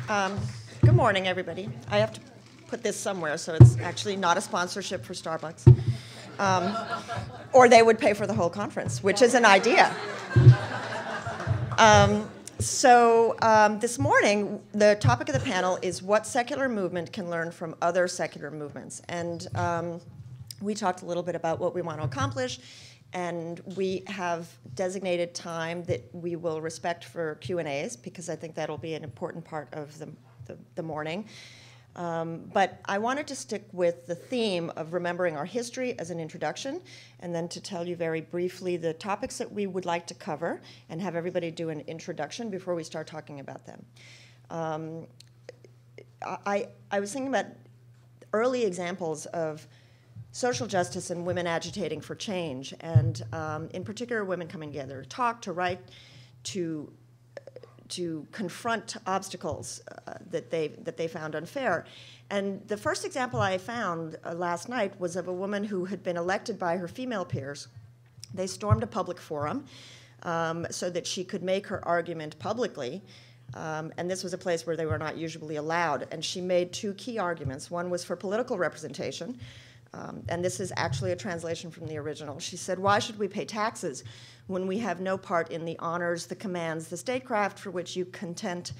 Good morning, everybody. I have to put this somewhere, so it's actually not a sponsorship for Starbucks. Or they would pay for the whole conference, which is an idea. This morning, the topic of the panel is what secular movement can learn from other secular movements. And we talked a little bit about what we want to accomplish, and we have designated time that we will respect for Q&As, because I think that'll be an important part of the morning. But I wanted to stick with the theme of remembering our history as an introduction, and then to tell you very briefly the topics that we would like to cover, and have everybody do an introduction before we start talking about them. I was thinking about early examples of social justice and women agitating for change, and in particular women coming together to talk, to write, to confront obstacles that they found unfair. And the first example I found last night was of a woman who had been elected by her female peers. They stormed a public forum so that she could make her argument publicly. And this was a place where they were not usually allowed. And she made two key arguments. One was for political representation. And this is actually a translation from the original. She said, "Why should we pay taxes when we have no part in the honors, the commands, the statecraft for which you contend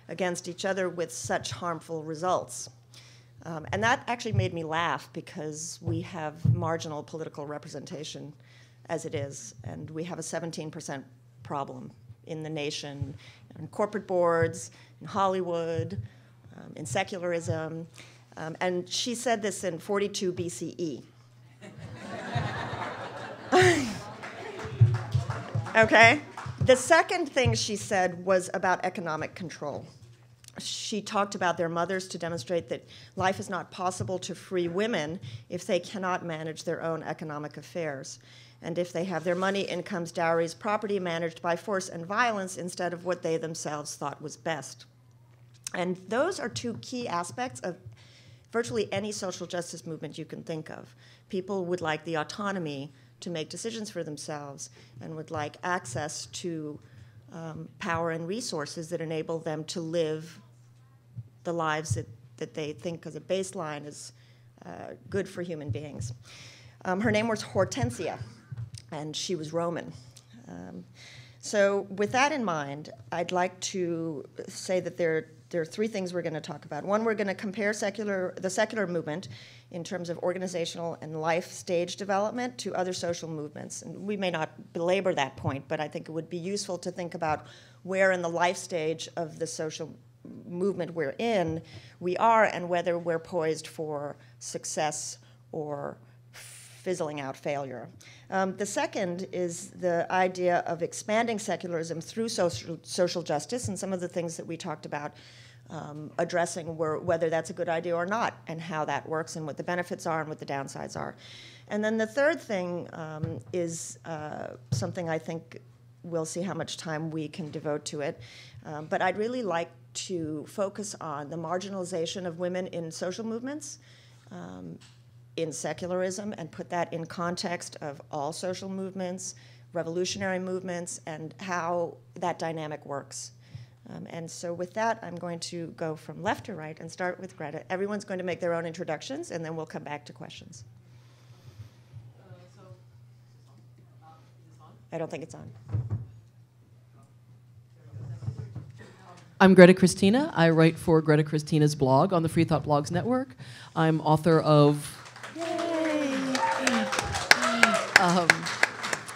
against each other with such harmful results?" And that actually made me laugh, because we have marginal political representation as it is, and we have a 17% problem in the nation, in corporate boards, in Hollywood, in secularism. And she said this in 42 BCE. Okay? The second thing she said was about economic control. She talked about their mothers to demonstrate that life is not possible to free women if they cannot manage their own economic affairs, and if they have their money, incomes, dowries, property managed by force and violence instead of what they themselves thought was best. And those are two key aspects of virtually any social justice movement you can think of. People would like the autonomy to make decisions for themselves, and would like access to power and resources that enable them to live the lives that they think as a baseline is good for human beings. Her name was Hortensia, and she was Roman. So with that in mind, I'd like to say that there are three things we're going to talk about. One, we're going to compare the secular movement in terms of organizational and life stage development to other social movements. And we may not belabor that point, but I think it would be useful to think about where in the life stage of the social movement we're in we are, and whether we're poised for success or fizzling out failure. The second is the idea of expanding secularism through social justice, and some of the things that we talked about addressing whether that's a good idea or not, and how that works, and what the benefits are and what the downsides are. And then the third thing is something I think we'll see how much time we can devote to it. But I'd really like to focus on the marginalization of women in social movements, in secularism, and put that in context of all social movements, revolutionary movements, and how that dynamic works. And so with that, I'm going to go from left to right and start with Greta. Everyone's going to make their own introductions, and then we'll come back to questions. I don't think it's on. I'm Greta Christina. I write for Greta Christina's blog on the Free Thought Blogs Network. I'm author of...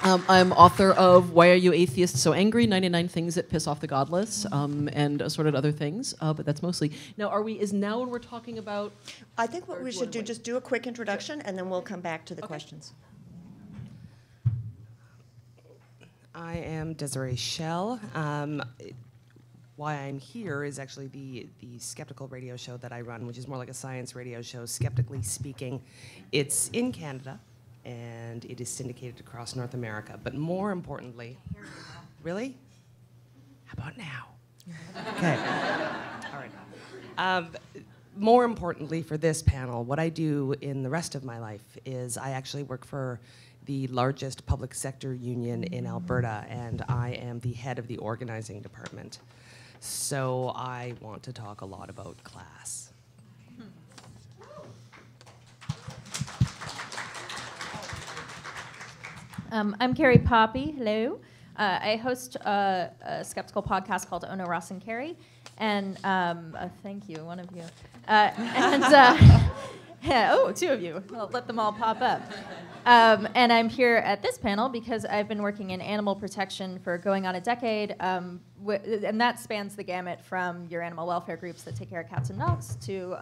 I'm author of Why Are You Atheists So Angry? 99 Things That Piss Off the Godless, and assorted other things, but that's mostly. Now, is now when we're talking about... I think what we should do, just do a quick introduction, and then we'll come back to the questions. I am Desiree Schell. Why I'm here is actually the skeptical radio show that I run, which is more like a science radio show, Skeptically Speaking. It's in Canada, and it is syndicated across North America. But more importantly, really? How about now? Okay. All right. More importantly for this panel, what I do in the rest of my life is I actually work for the largest public sector union in Alberta, and I am the head of the organizing department. So I want to talk a lot about class. I'm Carrie Poppy. Hello. I host a skeptical podcast called Oh No, Ross and Carrie. And thank you, one of you. Yeah, oh, two of you. I'll let them all pop up. And I'm here at this panel because I've been working in animal protection for going on a decade, and that spans the gamut from your animal welfare groups that take care of cats and dogs to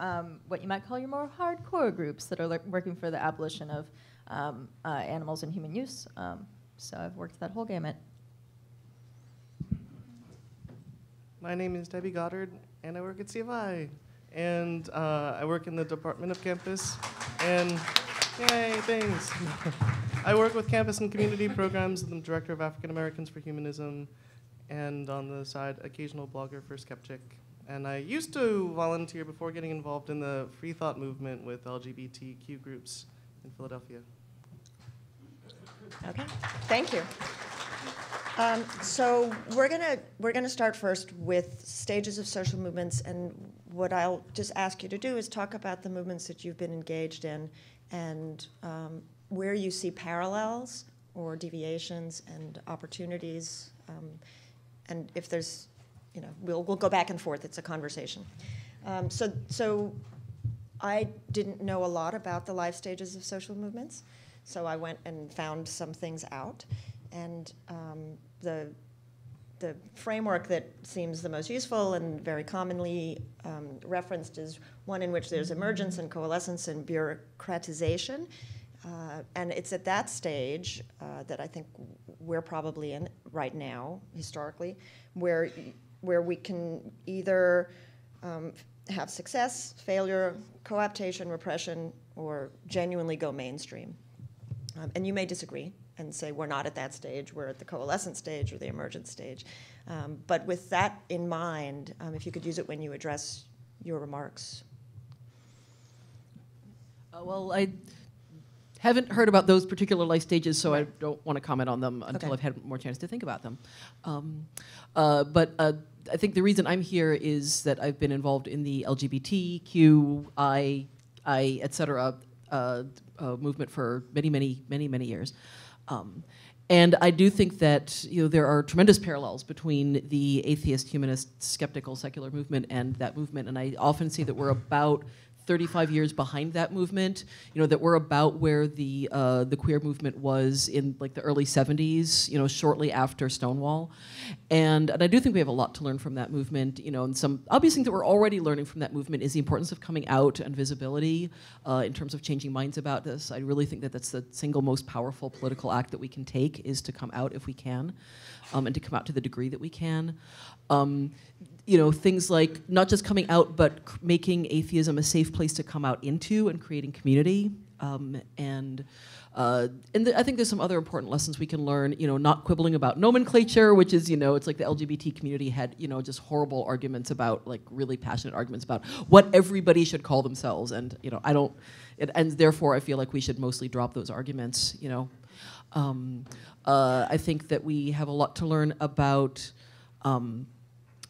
what you might call your more hardcore groups that are working for the abolition of animals in human use. So I've worked that whole gamut. My name is Debbie Goddard, and I work at CFI. And I work in the Department of Campus, and yay, thanks. I work with campus and community programs. I'm the Director of African Americans for Humanism, and on the side, occasional blogger for Skeptic. And I used to volunteer before getting involved in the free thought movement with LGBTQ groups in Philadelphia. Okay, thank you. So we're gonna start first with stages of social movements, and what I'll just ask you to do is talk about the movements that you've been engaged in, and where you see parallels or deviations and opportunities, and if there's, we'll go back and forth. It's a conversation. So I didn't know a lot about the life stages of social movements, so I went and found some things out. And the framework that seems the most useful and very commonly referenced is one in which there's emergence and coalescence and bureaucratization. And it's at that stage that I think we're probably in right now, historically, where we can either have success, failure, cooptation, repression, or genuinely go mainstream. And you may disagree and say we're not at that stage, we're at the coalescent stage or the emergent stage. But with that in mind, if you could use it when you address your remarks. Well, I haven't heard about those particular life stages, so I don't want to comment on them until I've had more chance to think about them. But I think the reason I'm here is that I've been involved in the LGBTQI, et cetera, movement for many years. And I do think that there are tremendous parallels between the atheist, humanist, skeptical, secular movement and that movement. And I often see that we're about 35 years behind that movement, that we're about where the queer movement was in like the early 70s, shortly after Stonewall. And I do think we have a lot to learn from that movement, and some obvious things that we're already learning from that movement is the importance of coming out and visibility in terms of changing minds about this. I really think that that's the single most powerful political act that we can take, is to come out if we can, and to come out to the degree that we can. Things like not just coming out, but making atheism a safe place to come out into and creating community. I think there's some other important lessons we can learn, not quibbling about nomenclature, which is, it's like the LGBT community had, just horrible arguments about, like really passionate arguments about what everybody should call themselves. And, and therefore I feel like we should mostly drop those arguments, I think that we have a lot to learn about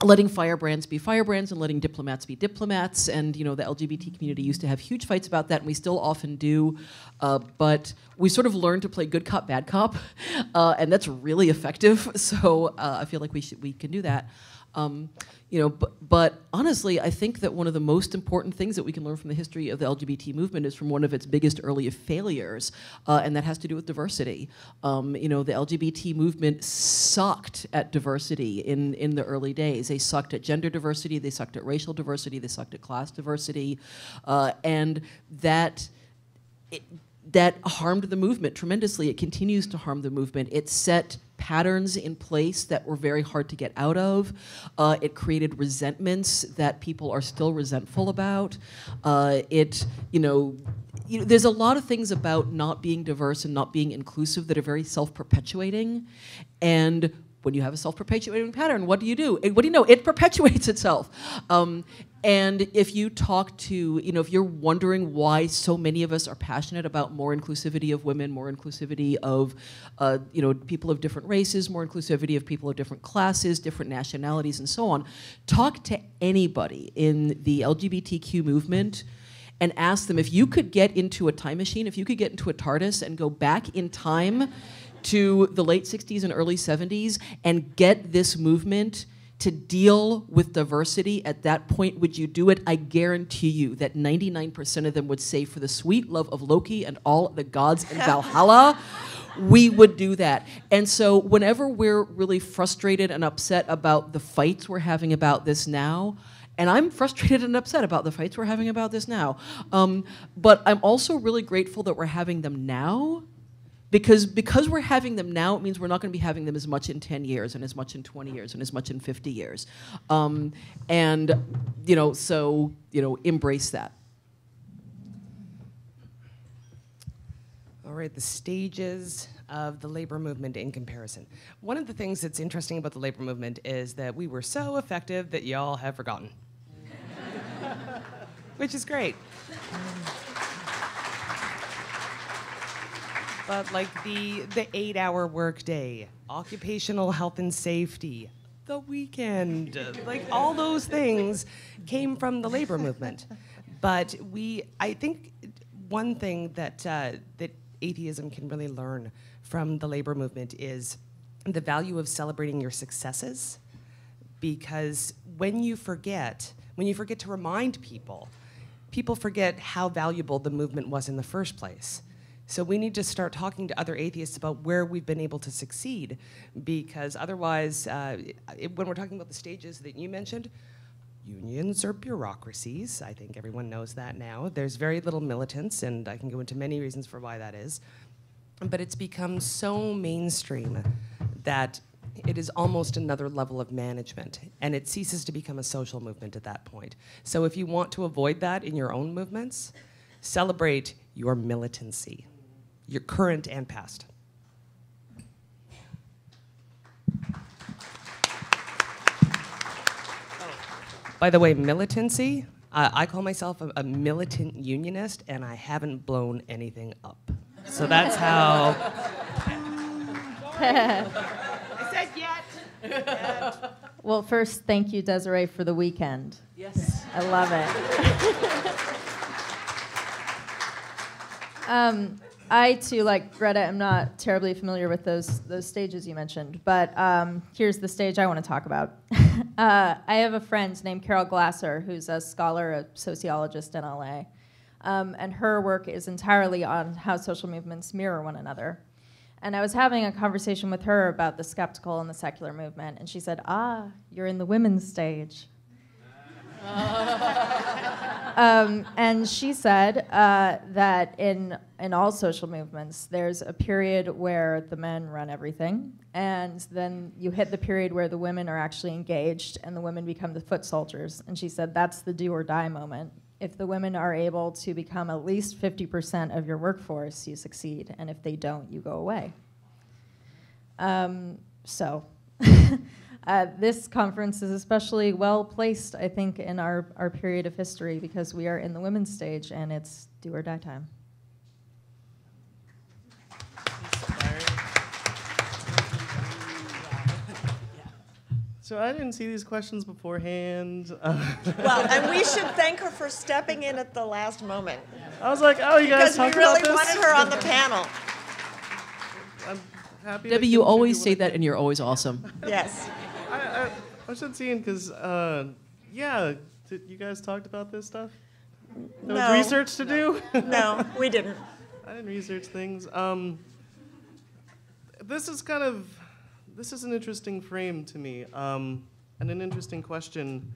letting firebrands be firebrands and letting diplomats be diplomats. And the LGBT community used to have huge fights about that, and we still often do. But we sort of learned to play good cop, bad cop, and that's really effective. So I feel like we can do that. But honestly, I think that one of the most important things that we can learn from the history of the LGBT movement is from one of its biggest early failures, and that has to do with diversity. The LGBT movement sucked at diversity in the early days. They sucked at gender diversity, they sucked at racial diversity, they sucked at class diversity, and that harmed the movement tremendously. It continues to harm the movement. It set patterns in place that were very hard to get out of. It created resentments that people are still resentful about. There's a lot of things about not being diverse and not being inclusive that are very self-perpetuating. And when you have a self-perpetuating pattern, what do? What do you know? It perpetuates itself. And if you talk to, if you're wondering why so many of us are passionate about more inclusivity of women, more inclusivity of, people of different races, more inclusivity of people of different classes, different nationalities, and so on, talk to anybody in the LGBTQ movement and ask them if you could get into a time machine, if you could get into a TARDIS and go back in time to the late 60s and early 70s and get this movement to deal with diversity at that point, would you do it? I guarantee you that 99% of them would say, for the sweet love of Loki and all the gods in Valhalla, we would do that. And so whenever we're really frustrated and upset about the fights we're having about this now, and I'm frustrated and upset about the fights we're having about this now, but I'm also really grateful that we're having them now, because we're having them now, it means we're not going to be having them as much in 10 years and as much in 20 years and as much in 50 years. Embrace that. All right, the stages of the labor movement in comparison. One of the things that's interesting about the labor movement is that we were so effective that y'all have forgotten. Which is great. But like the 8-hour workday, occupational health and safety, the weekend, like all those things came from the labor movement. But I think one thing that atheism can really learn from the labor movement is the value of celebrating your successes, because when you forget to remind people forget how valuable the movement was in the first place. So we need to start talking to other atheists about where we've been able to succeed, because otherwise, when we're talking about the stages that you mentioned, unions are bureaucracies. I think everyone knows that now. There's very little militance, and I can go into many reasons for why that is. But it's become so mainstream that it is almost another level of management, and it ceases to become a social movement at that point. So if you want to avoid that in your own movements, celebrate your militancy, your current and past. By the way, militancy, I call myself a militant unionist, and I haven't blown anything up. So that's how. I said yet. Well, first, thank you, Desiree, for the weekend. Yes. I love it. I, too, like Greta, am not terribly familiar with those stages you mentioned, but here's the stage I want to talk about. I have a friend named Carol Glasser, who's a scholar, a sociologist in LA, and her work is entirely on how social movements mirror one another. And I was having a conversation with her about the skeptical and the secular movement, and she said, you're in the women's stage. And she said that in all social movements, there's a period where the men run everything, and then you hit the period where the women are actually engaged, and the women become the foot soldiers. And she said that's the do or die moment. If the women are able to become at least 50% of your workforce, you succeed, and if they don't, you go away. This conference is especially well placed, I think, in our period of history, because we are in the women's stage and it's do or die time. So I didn't see these questions beforehand. Well, and we should thank her for stepping in at the last moment. I was like, oh, you guys talked about this? Because we really wanted her on the panel. I'm happy. Debbie, you always say that, and you're always awesome. Yes. I should see because, you guys talked about this stuff? There was research to do? No, we didn't. I didn't research things. This is an interesting frame to me, and an interesting question.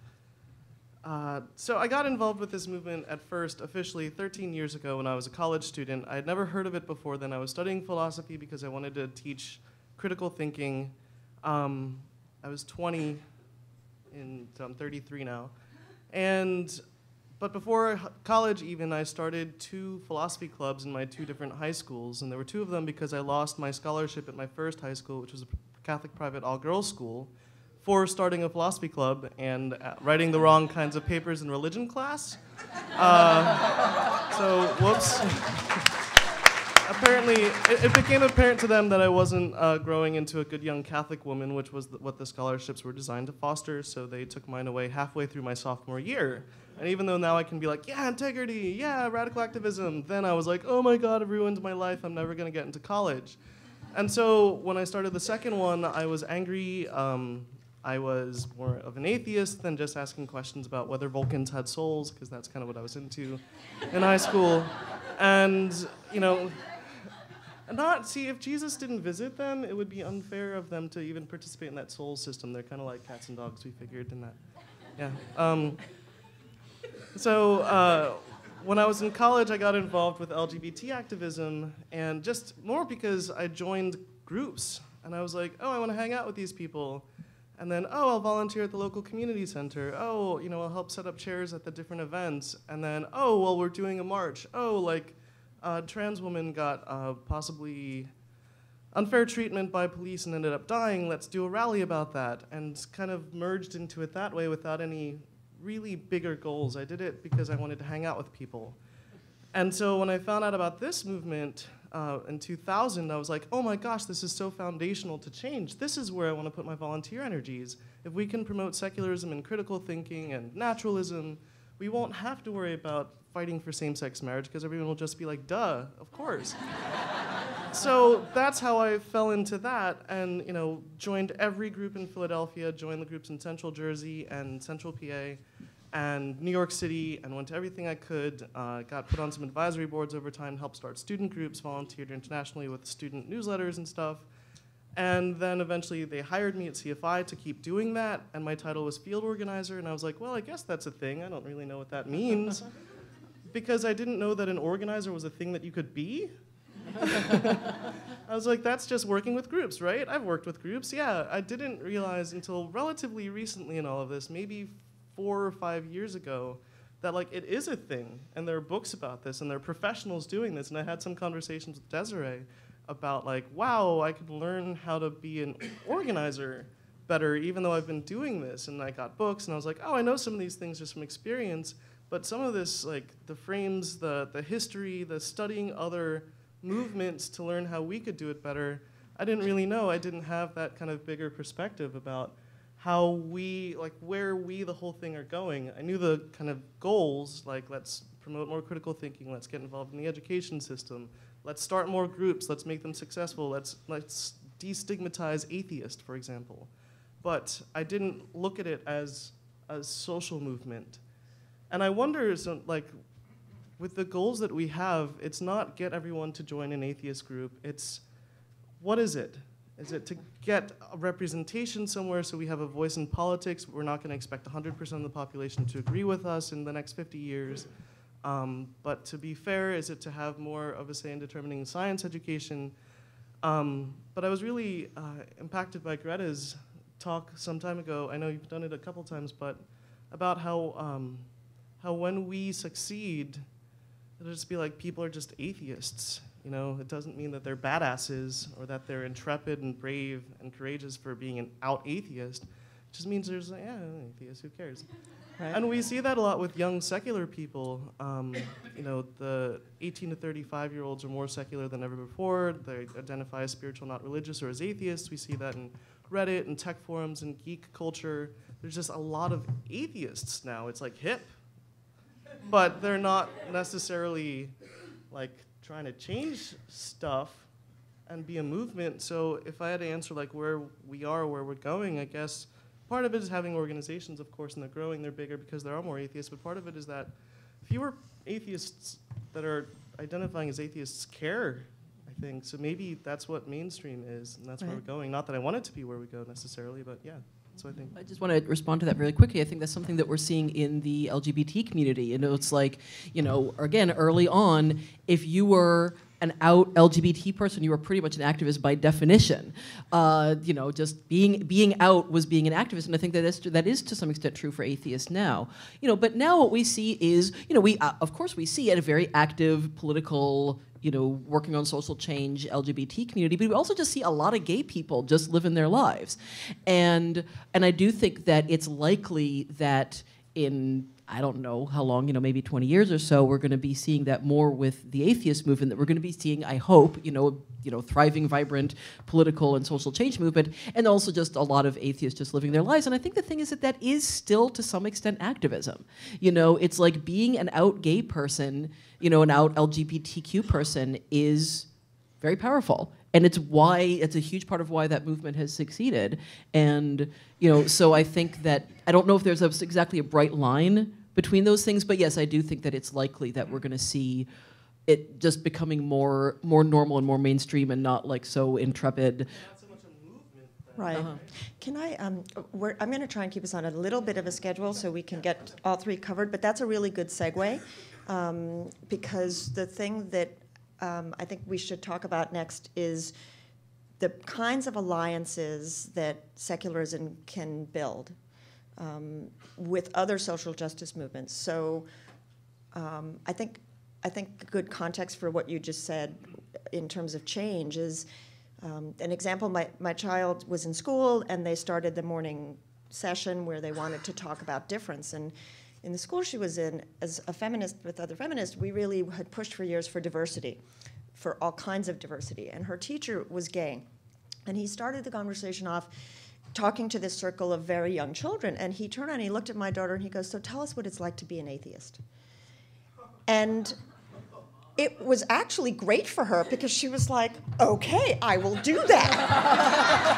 So I got involved with this movement at first, officially, 13 years ago when I was a college student. I had never heard of it before then. I was studying philosophy because I wanted to teach critical thinking. I was 20, so I'm 33 now. But before college even, I started 2 philosophy clubs in my 2 different high schools, and there were 2 of them because I lost my scholarship at my first high school, which was a Catholic private all-girls school, before starting a philosophy club and writing the wrong kinds of papers in religion class. So, whoops. Apparently, it became apparent to them that I wasn't growing into a good young Catholic woman, which was what the scholarships were designed to foster, so they took mine away halfway through my sophomore year. And even though now I can be like, yeah, integrity, yeah, radical activism, then I was like, oh my God, I've ruined my life, I'm never gonna get into college. And so when I started the second one, I was angry. I was more of an atheist than just asking questions about whether Vulcans had souls, because that's kind of what I was into in high school. And, you know, if Jesus didn't visit them, it would be unfair of them to even participate in that soul system. They're kind of like cats and dogs, we figured in that. Yeah. When I was in college, I got involved with LGBT activism, and just more because I joined groups. And I was like, oh, I want to hang out with these people. And then, oh, I'll volunteer at the local community center. Oh, you know, I'll help set up chairs at the different events. And then, oh, well, we're doing a march. Oh, like, a trans woman got possibly unfair treatment by police and ended up dying. Let's do a rally about that. And kind of merged into it that way without any really bigger goals. I did it because I wanted to hang out with people. And so when I found out about this movement in 2000, I was like, oh my gosh, this is so foundational to change. This is where I want to put my volunteer energies. If we can promote secularism and critical thinking and naturalism, we won't have to worry about fighting for same-sex marriage because everyone will just be like, duh, of course. So that's how I fell into that, and joined every group in Philadelphia, joined the groups in Central Jersey and Central PA, and New York City, and went to everything I could. Got put on some advisory boards over time, helped start student groups, volunteered internationally with student newsletters and stuff. And then eventually they hired me at CFI to keep doing that, and my title was field organizer, and I was like, well, I guess that's a thing. I don't really know what that means, because I didn't know that an organizer was a thing that you could be. I was like, that's just working with groups, right? I've worked with groups, yeah. I didn't realize until relatively recently in all of this, maybe 4 or 5 years ago, that like it is a thing, and there are books about this, and there are professionals doing this, and I had some conversations with Desiree about like, wow, I could learn how to be an organizer better even though I've been doing this, and I got books, and I was like, oh, I know some of these things just from experience, but some of this, like the frames, the history, the studying other movements to learn how we could do it better, I didn't really know. I didn't have that kind of bigger perspective about how we, like where we, the whole thing are going. I knew the kind of goals, like let's promote more critical thinking, let's get involved in the education system, let's start more groups, let's make them successful, let's destigmatize atheist, for example. But I didn't look at it as a social movement. And I wonder, so, like, with the goals that we have, it's not get everyone to join an atheist group, it's, what is it? Is it to get a representation somewhere so we have a voice in politics? We're not going to expect 100% of the population to agree with us in the next 50 years. But to be fair, is it to have more of a say in determining science education? But I was really impacted by Greta's talk some time ago. I know you've done it a couple times, but about how when we succeed, it'll just be like people are just atheists. You know, it doesn't mean that they're badasses or that they're intrepid and brave and courageous for being an out atheist. It just means there's like, yeah, atheist, who cares? Right. And we see that a lot with young secular people. You know, the 18 to 35-year-olds are more secular than ever before. They identify as spiritual, not religious, or as atheists. We see that in Reddit and tech forums and geek culture. There's just a lot of atheists now. It's like hip. But they're not necessarily like trying to change stuff and be a movement. So if I had to answer like where we are, where we're going, I guess part of it is having organizations, of course, and they're growing, they're bigger because there are more atheists, but part of it is that fewer atheists that are identifying as atheists care, I think. So maybe that's what mainstream is, and that's where we're going. Not that I want it to be where we go necessarily, but yeah. So I think. I just want to respond to that very quickly. I think that's something that we're seeing in the LGBT community. You know, it's like, you know, again, early on, if you were an out LGBT person, you were pretty much an activist by definition. Just being out was being an activist, and I think that is to some extent true for atheists now. But now what we see is, we of course we see a very active political, working on social change LGBT community, but we also just see a lot of gay people just living their lives, and I do think that it's likely that in, I don't know how long, maybe 20 years or so, we're going to be seeing that more with the atheist movement, that we're going to be seeing, I hope, thriving, vibrant political and social change movement, and also just a lot of atheists just living their lives. And I think the thing is that is still, to some extent, activism. It's like being an out gay person, an out LGBTQ person is very powerful. And it's a huge part of why that movement has succeeded. And, so I think that, I don't know if there's exactly a bright line between those things, but yes, I do think that it's likely that we're going to see it just becoming more normal and more mainstream and not like so intrepid. Not so much a movement. Right. Can I, I'm going to try and keep us on a little bit of a schedule so we can get all three covered, but that's a really good segue, because the thing that I think we should talk about next is the kinds of alliances that secularism can build with other social justice movements. So I think good context for what you just said in terms of change is an example. My child was in school and they started the morning session where they wanted to talk about difference. And in the school she was in, as a feminist with other feminists, we really had pushed for years for diversity, for all kinds of diversity. And her teacher was gay. And he started the conversation off talking to this circle of very young children. And he turned around and he looked at my daughter and he goes, "So tell us what it's like to be an atheist." And it was actually great for her because she was like, "Okay, I will do that."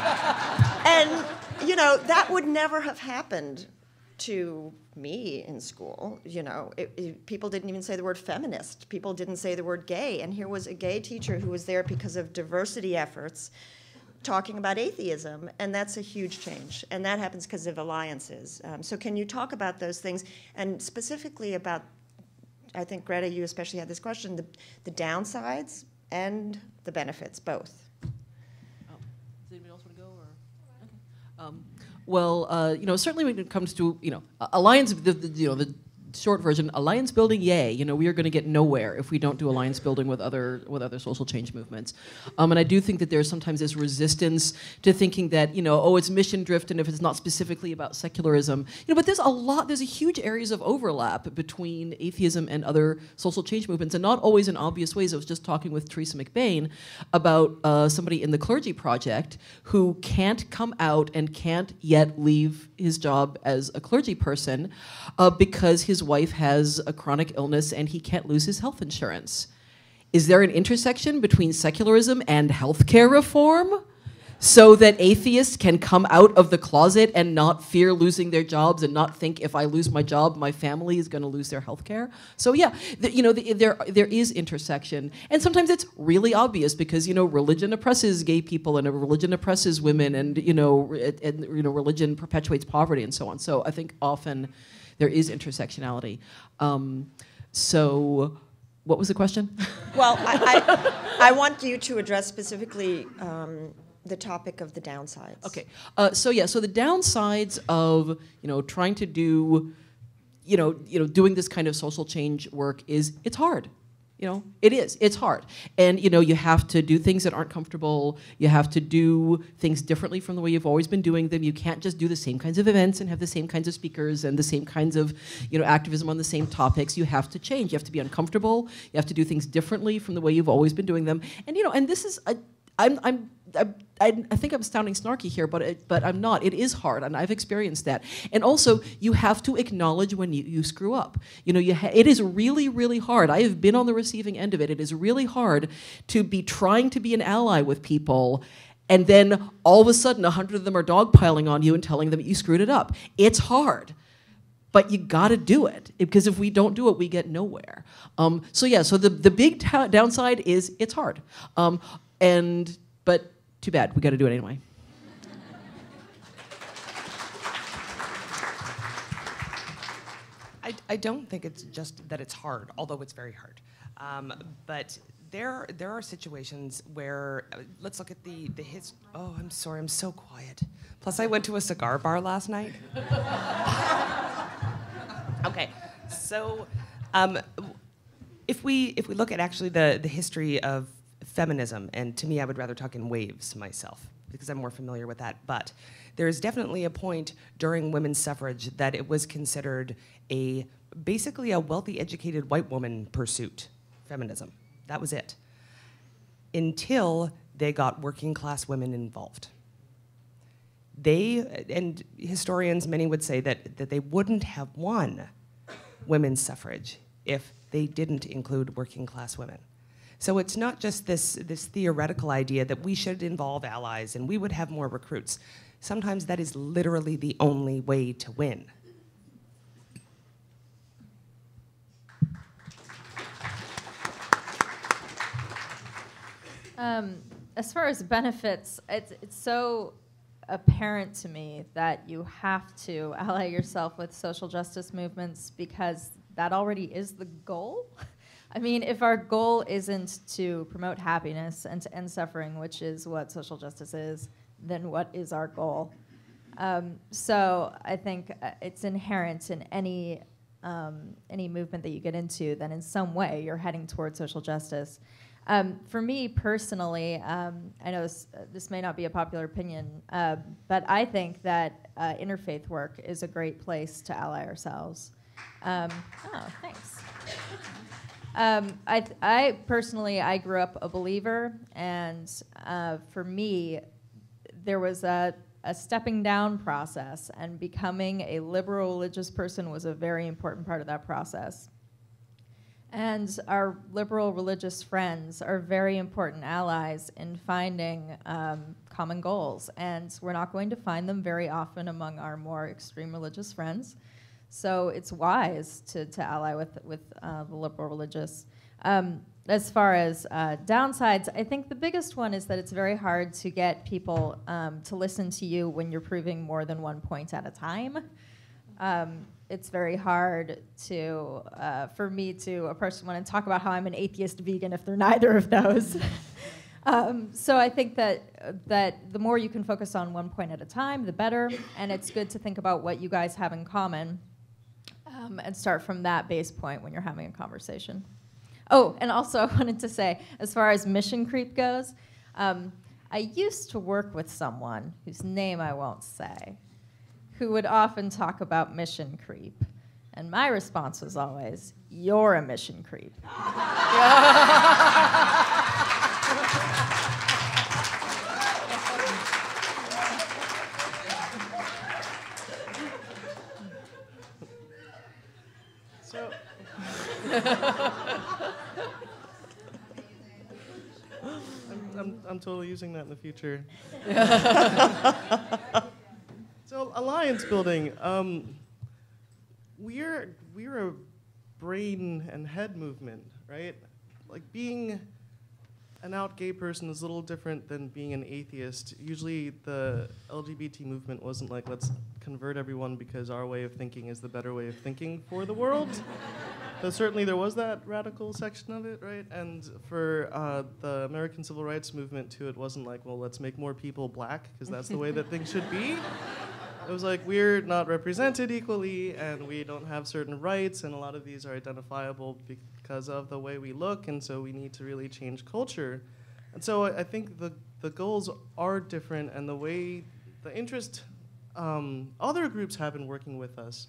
And, that would never have happened to me in school. People didn't even say the word feminist. People didn't say the word gay. And here was a gay teacher who was there because of diversity efforts talking about atheism, and that's a huge change. And that happens because of alliances. So can you talk about those things, and specifically about, I think, Greta, you especially had this question, the downsides and the benefits, both. Does anybody else want to go? Or? Okay. Well, certainly when it comes to, alliance, the short version, alliance building, yay. We are going to get nowhere if we don't do alliance building with other social change movements. And I do think that there's sometimes this resistance to thinking that, it's mission driven if it's not specifically about secularism. But there's a huge areas of overlap between atheism and other social change movements, and not always in obvious ways. I was just talking with Teresa McBain about somebody in the Clergy Project who can't come out and can't yet leave his job as a clergy person because his wife has a chronic illness and he can't lose his health insurance. Is there an intersection between secularism and healthcare reform so that atheists can come out of the closet and not fear losing their jobs and not think, if I lose my job, my family is going to lose their healthcare? So yeah, there is intersection, and sometimes it's really obvious because religion oppresses gay people and religion oppresses women, and religion perpetuates poverty and so on. So I think often there is intersectionality. So what was the question? Well, I want you to address specifically the topic of the downsides. Okay. So the downsides of trying to do doing this kind of social change work is it's hard. It's hard. And, you have to do things that aren't comfortable. You have to do things differently from the way you've always been doing them. You can't just do the same kinds of events and have the same kinds of speakers and the same kinds of, activism on the same topics. You have to change. You have to be uncomfortable. You have to do things differently from the way you've always been doing them. And, and this is, I think I'm sounding snarky here, but I'm not. It is hard, and I've experienced that. And also, you have to acknowledge when you screw up. It is really, really hard. I have been on the receiving end of it. It is really hard to be trying to be an ally with people, and then all of a sudden, 100 of them are dogpiling on you and telling them you screwed it up. It's hard. But you got to do it, because if we don't do it, we get nowhere. So the big downside is it's hard. But too bad, we got to do it anyway. I don't think it's just that it's hard, although it's very hard. But there are situations where, let's look at the oh, I'm sorry, I'm so quiet. Plus, I went to a cigar bar last night. Okay, so if we look at actually the history of feminism, and to me, I would rather talk in waves myself, because I'm more familiar with that, but there is definitely a point during women's suffrage that it was considered basically a wealthy, educated white woman pursuit, feminism. That was it. Until they got working class women involved. And historians, many would say that they wouldn't have won women's suffrage if they didn't include working class women. So it's not just this theoretical idea that we should involve allies and we would have more recruits. Sometimes that is literally the only way to win. As far as benefits, it's so apparent to me that you have to ally yourself with social justice movements because that already is the goal. I mean, if our goal isn't to promote happiness and to end suffering, which is what social justice is, then what is our goal? So I think it's inherent in any movement that you get into that in some way you're heading towards social justice. For me personally, I know this may not be a popular opinion, but I think that interfaith work is a great place to ally ourselves. Oh, thanks. I personally, I grew up a believer, and for me, there was a stepping down process, and becoming a liberal religious person was a very important part of that process. And our liberal religious friends are very important allies in finding common goals, and we're not going to find them very often among our more extreme religious friends. So it's wise to ally with the liberal religious. As far as downsides, I think the biggest one is that it's very hard to get people to listen to you when you're proving more than one point at a time. It's very hard for me to approach someone and talk about how I'm an atheist vegan if they're neither of those. So I think that the more you can focus on one point at a time, the better. And it's good to think about what you guys have in common and start from that base point when you're having a conversation. Oh, and also I wanted to say, as far as mission creep goes, I used to work with someone whose name I won't say, who would often talk about mission creep. And my response was always, "You're a mission creep." So, I'm totally using that in the future. So alliance building, we're a brain and head movement, right? Like being an out gay person is a little different than being an atheist. Usually the LGBT movement wasn't like, let's convert everyone because our way of thinking is the better way of thinking for the world. Though certainly there was that radical section of it, right? And for the American Civil Rights Movement too, it wasn't like, well, let's make more people black because that's the way that things should be. It was like, we're not represented equally, and we don't have certain rights, and a lot of these are identifiable because of the way we look, and so we need to really change culture. And so I think the goals are different, and the way, the interest other groups have in working with us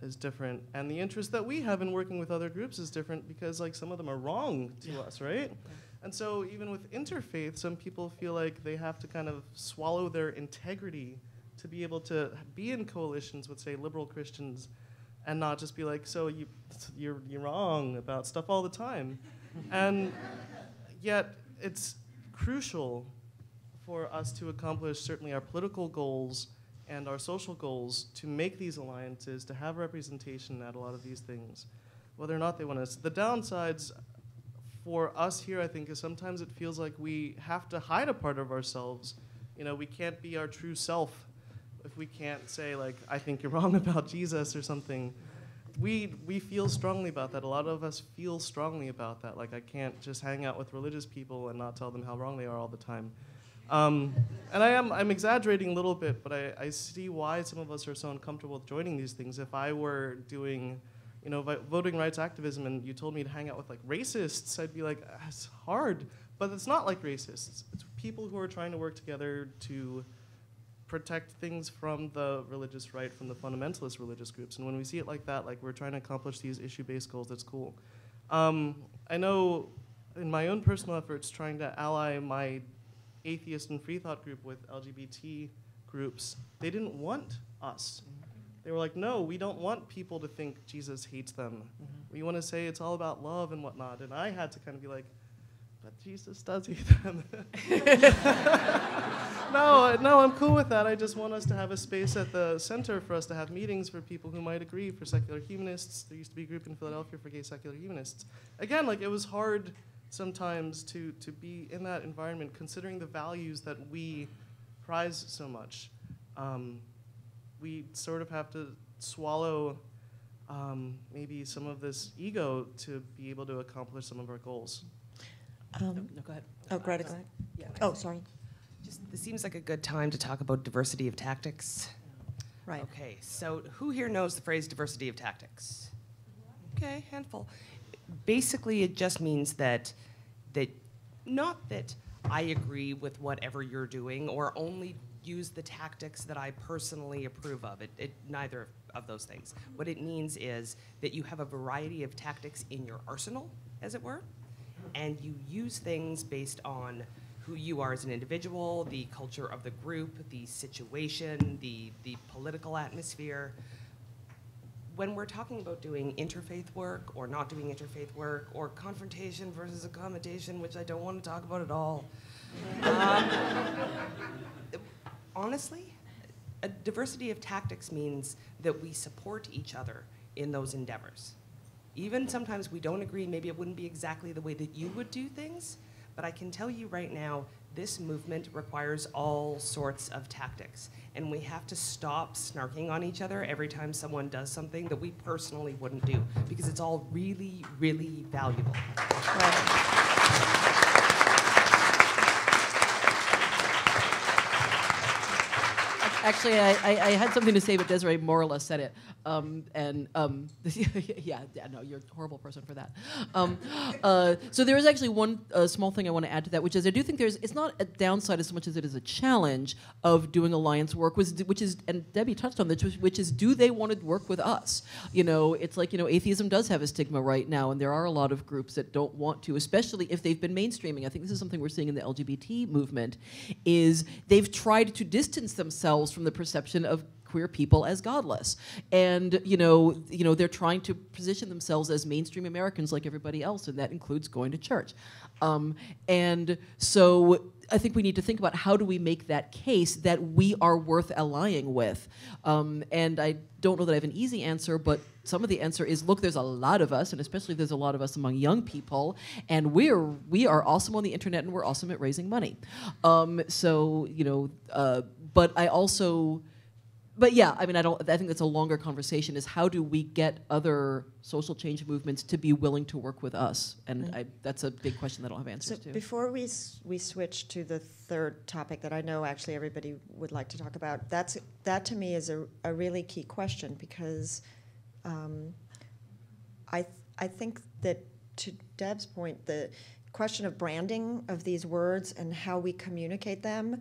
is different, and the interest that we have in working with other groups is different because like some of them are wrong to us, right? And so even with interfaith, some people feel like they have to kind of swallow their integrity to be able to be in coalitions with, say, liberal Christians and not just be like, so you're wrong about stuff all the time. And yet it's crucial for us to accomplish certainly our political goals and our social goals to make these alliances, to have representation at a lot of these things, whether or not they want us. The downsides for us here, I think, is sometimes it feels like we have to hide a part of ourselves. You know, we can't be our true self if we can't say, like, I think you're wrong about Jesus or something. we feel strongly about that. A lot of us feel strongly about that. Like, I can't just hang out with religious people and not tell them how wrong they are all the time. And I'm exaggerating a little bit, but I see why some of us are so uncomfortable with joining these things. If I were doing, voting rights activism and you told me to hang out with like racists, I'd be like, it's hard. But it's not like racists. It's people who are trying to work together to protect things from the religious right, from the fundamentalist religious groups. And when we see it like that, like we're trying to accomplish these issue-based goals, that's cool. I know in my own personal efforts, trying to ally my atheist and free thought group with LGBT groups, they didn't want us. They were like, no, we don't want people to think Jesus hates them. We want to say it's all about love and whatnot. And I had to kind of be like, but Jesus does hate them. No, I'm cool with that. I just want us to have a space at the center for us to have meetings for people who might agree, for secular humanists. There used to be a group in Philadelphia for gay secular humanists. Again, like, it was hard sometimes to be in that environment, considering the values that we prize so much. We sort of have to swallow maybe some of this ego to be able to accomplish some of our goals. No, go ahead. Oh, Greta, go ahead. Yeah. Oh, sorry. This seems like a good time to talk about diversity of tactics. Right. Okay, so who here knows the phrase diversity of tactics? Okay, handful. Basically, it just means that not that I agree with whatever you're doing or only use the tactics that I personally approve of. Neither of those things. What it means is that you have a variety of tactics in your arsenal, as it were, and you use things based on who you are as an individual, the culture of the group, the situation, the political atmosphere. When we're talking about doing interfaith work or not doing interfaith work or confrontation versus accommodation, which I don't want to talk about at all, honestly, a diversity of tactics means that we support each other in those endeavors. Even sometimes we don't agree, maybe it wouldn't be exactly the way that you would do things, but I can tell you right now, this movement requires all sorts of tactics. And we have to stop snarking on each other every time someone does something that we personally wouldn't do, because it's all really, really valuable. Right. Actually, I had something to say, but Desiree more or less said it. Yeah, no, you're a horrible person for that. So there is actually one small thing I want to add to that, which is I do think it's not a downside as much as it is a challenge of doing alliance work, which is, and Debbie touched on this, which is, do they want to work with us? It's like, atheism does have a stigma right now, and there are a lot of groups that don't want to, especially if they've been mainstreaming. I think this is something we're seeing in the LGBT movement, is they've tried to distance themselves from the perception of queer people as godless, and they're trying to position themselves as mainstream Americans like everybody else, and that includes going to church. And so I think we need to think about how do we make that case that we are worth allying with. And I don't know that I have an easy answer, but some of the answer is, look, there's a lot of us, and especially there's a lot of us among young people, and we are awesome on the internet, and we're awesome at raising money. But yeah, I mean, I think that's a longer conversation, is how do we get other social change movements to be willing to work with us? And that's a big question that I don't have answers to. Before we switch to the third topic that I know actually everybody would like to talk about, that to me is a really key question, because I think that, to Deb's point, the question of branding of these words and how we communicate them,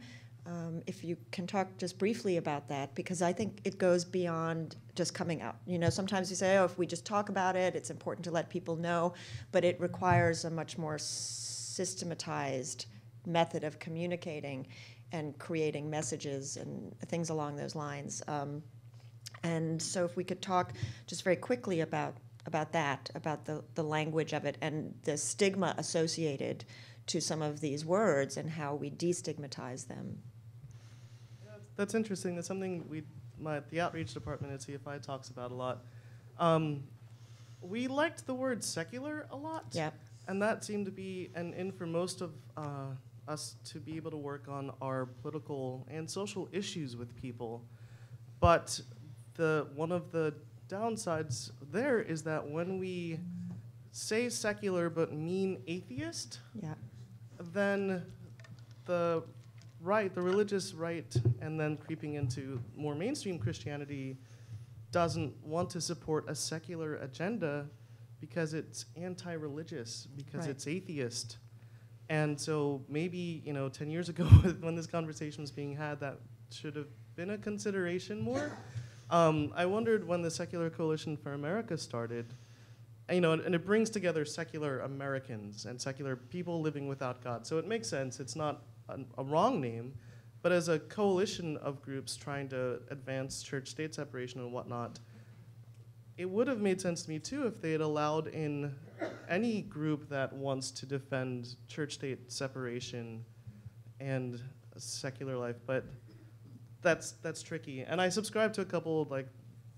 if you can talk just briefly about that, because I think it goes beyond just coming out. Sometimes you say, if we just talk about it, it's important to let people know, but it requires a much more systematized method of communicating and creating messages and things along those lines. And so if we could talk just very quickly about that, about the language of it and the stigma associated to some of these words and how we destigmatize them. That's interesting. That's something the outreach department at CFI talks about a lot. We liked the word secular a lot. Yeah. And that seemed to be an in for most of us to be able to work on our political and social issues with people. But one of the downsides there is that when we say secular but mean atheist, Yeah. then the religious right, and then creeping into more mainstream Christianity, doesn't want to support a secular agenda because it's anti-religious, because Right. it's atheist. And so maybe, 10 years ago when this conversation was being had, that should have been a consideration more. I wondered when the Secular Coalition for America started, and it brings together secular Americans and secular people living without God. So it makes sense. It's not a wrong name, but as a coalition of groups trying to advance church-state separation and whatnot, it would have made sense to me too if they had allowed in any group that wants to defend church-state separation and secular life. But that's tricky. And I subscribe to a couple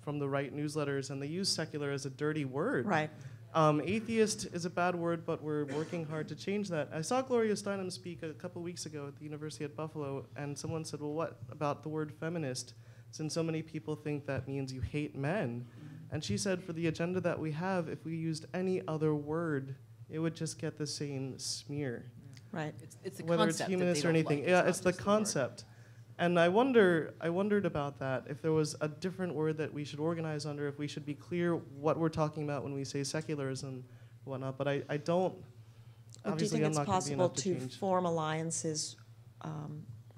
from the right newsletters, and they use secular as a dirty word. Right. Atheist is a bad word, but we're working hard to change that. I saw Gloria Steinem speak a couple weeks ago at the University at Buffalo, and someone said, well, what about the word feminist, since so many people think that means you hate men? And she said, for the agenda that we have, if we used any other word, it would just get the same smear. Right. It's the Whether it's concept humanist that or they don't anything. like. Yeah, not it's the just word. concept. And I wondered about that, if there was a different word that we should organize under, if we should be clear what we're talking about when we say secularism and whatnot. But I don't, Do you obviously think I'm it's not going to be possible enough to to change. form alliances,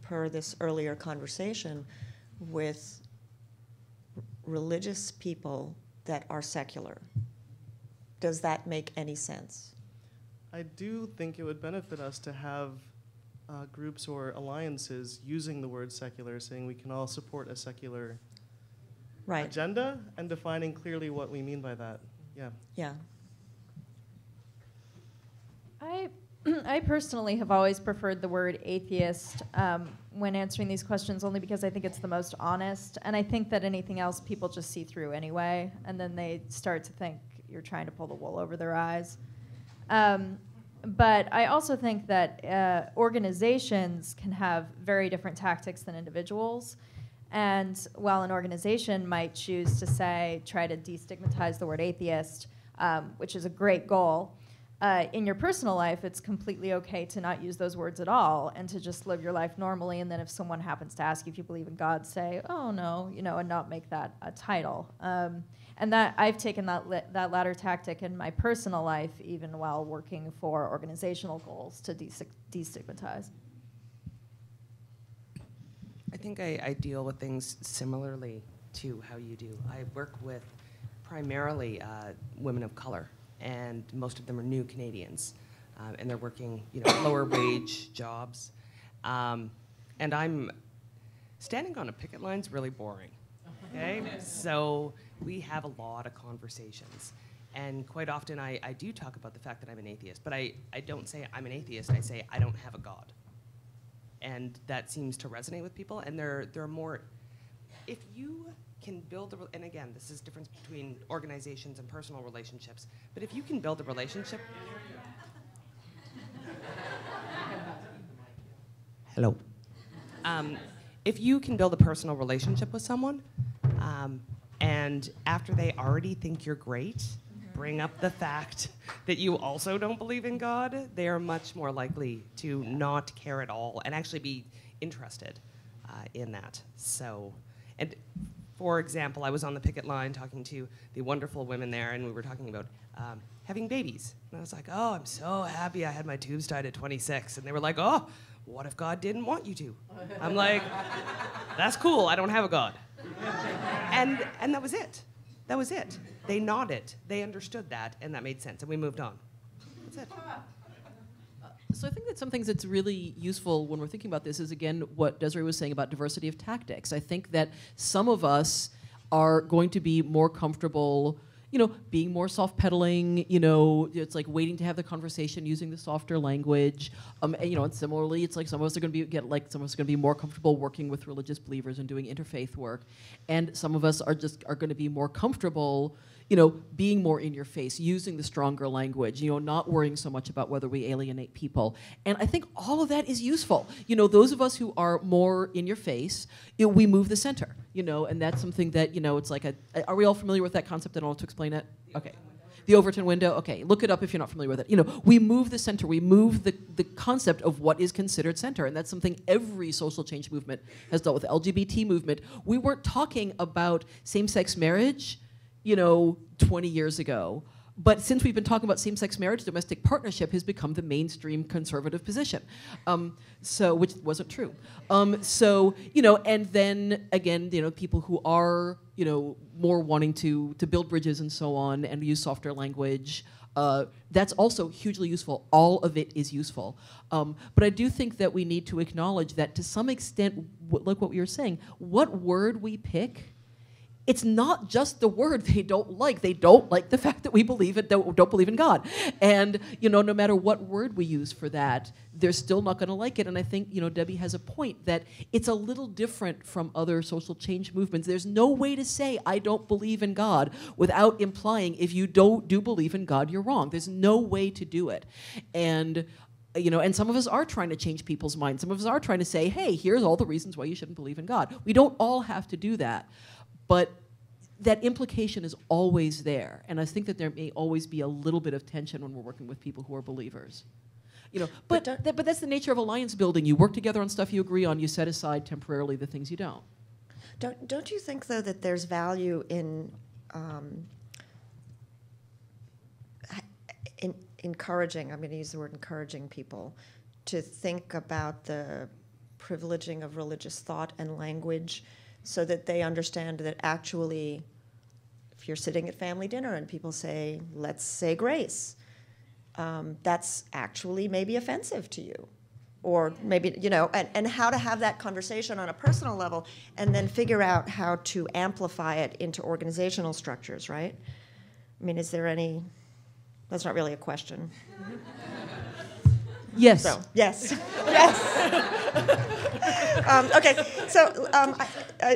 per this earlier conversation, with religious people that are secular? Does that make any sense? I do think it would benefit us to have groups or alliances using the word secular, saying we can all support a secular Right. agenda, and defining clearly what we mean by that. Yeah. Yeah. I personally have always preferred the word atheist when answering these questions, only because I think it's the most honest, and I think that anything else people just see through anyway, and then they start to think you're trying to pull the wool over their eyes. But I also think that organizations can have very different tactics than individuals. And while an organization might choose to try to destigmatize the word atheist, which is a great goal, in your personal life, it's completely okay to not use those words at all and to just live your life normally. And then if someone happens to ask you if you believe in God, say, oh, no, and not make that a title. And that I've taken that latter tactic in my personal life, even while working for organizational goals to destigmatize. I think I deal with things similarly to how you do. I work with primarily women of color, and most of them are new Canadians, and they're working lower wage jobs. And I'm standing on a picket line's really boring. Okay, so we have a lot of conversations, and quite often I do talk about the fact that I'm an atheist, but I don't say I'm an atheist. I say I don't have a God. And that seems to resonate with people. And there are more. If you can build and again, this is difference between organizations and personal relationships. But if you can build a relationship. Hello. If you can build a personal relationship with someone, and after they already think you're great, bring up the fact that you also don't believe in God, they are much more likely to not care at all and actually be interested in that. So, and for example, I was on the picket line talking to the wonderful women there, and we were talking about having babies. And I was like, oh, I'm so happy I had my tubes tied at 26. And they were like, oh, what if God didn't want you to? I'm like, that's cool, I don't have a God. And that was it. That was it. They nodded. They understood that, and that made sense, and we moved on. That's it. So I think that some things that's really useful when we're thinking about this is, again, what Desiree was saying about diversity of tactics. I think that some of us are going to be more comfortable, being more soft-pedaling, it's like waiting to have the conversation using the softer language. And similarly, it's like some of us are going to be more comfortable working with religious believers and doing interfaith work. And some of us are going to be more comfortable, being more in your face, using the stronger language, not worrying so much about whether we alienate people. And I think all of that is useful. Those of us who are more in your face, we move the center, and that's something that, it's like are we all familiar with that concept? I don't want to explain it? Okay. The Overton window? Okay, look it up if you're not familiar with it. We move the center, we move the concept of what is considered center, and that's something every social change movement has dealt with. The LGBT movement, we weren't talking about same-sex marriage, 20 years ago. But since we've been talking about same-sex marriage, domestic partnership has become the mainstream conservative position, which wasn't true. And then again, people who are, more wanting to build bridges and so on and use softer language, that's also hugely useful. All of it is useful. But I do think that we need to acknowledge that to some extent, like what we were saying, what word we pick, it's not just the word they don't like. They don't like the fact that we don't believe in God. And, no matter what word we use for that, they're still not going to like it. And I think, Debbie has a point that it's a little different from other social change movements. There's no way to say, I don't believe in God, without implying if you do believe in God, you're wrong. There's no way to do it. And and some of us are trying to change people's minds. Some of us are trying to say, hey, here's all the reasons why you shouldn't believe in God. We don't all have to do that. But that implication is always there, and I think that there may always be a little bit of tension when we're working with people who are believers. But that's the nature of alliance building. You work together on stuff you agree on. You set aside temporarily the things you don't. Don't you think, though, that there's value in encouraging? I'm going to use the word encouraging people to think about the privileging of religious thought and language, so that they understand that actually, if you're sitting at family dinner and people say, let's say grace, that's actually maybe offensive to you. Or maybe, and how to have that conversation on a personal level and then figure out how to amplify it into organizational structures, right? I mean, is there any, that's not really a question. Yes. So, yes. Yes. Okay, so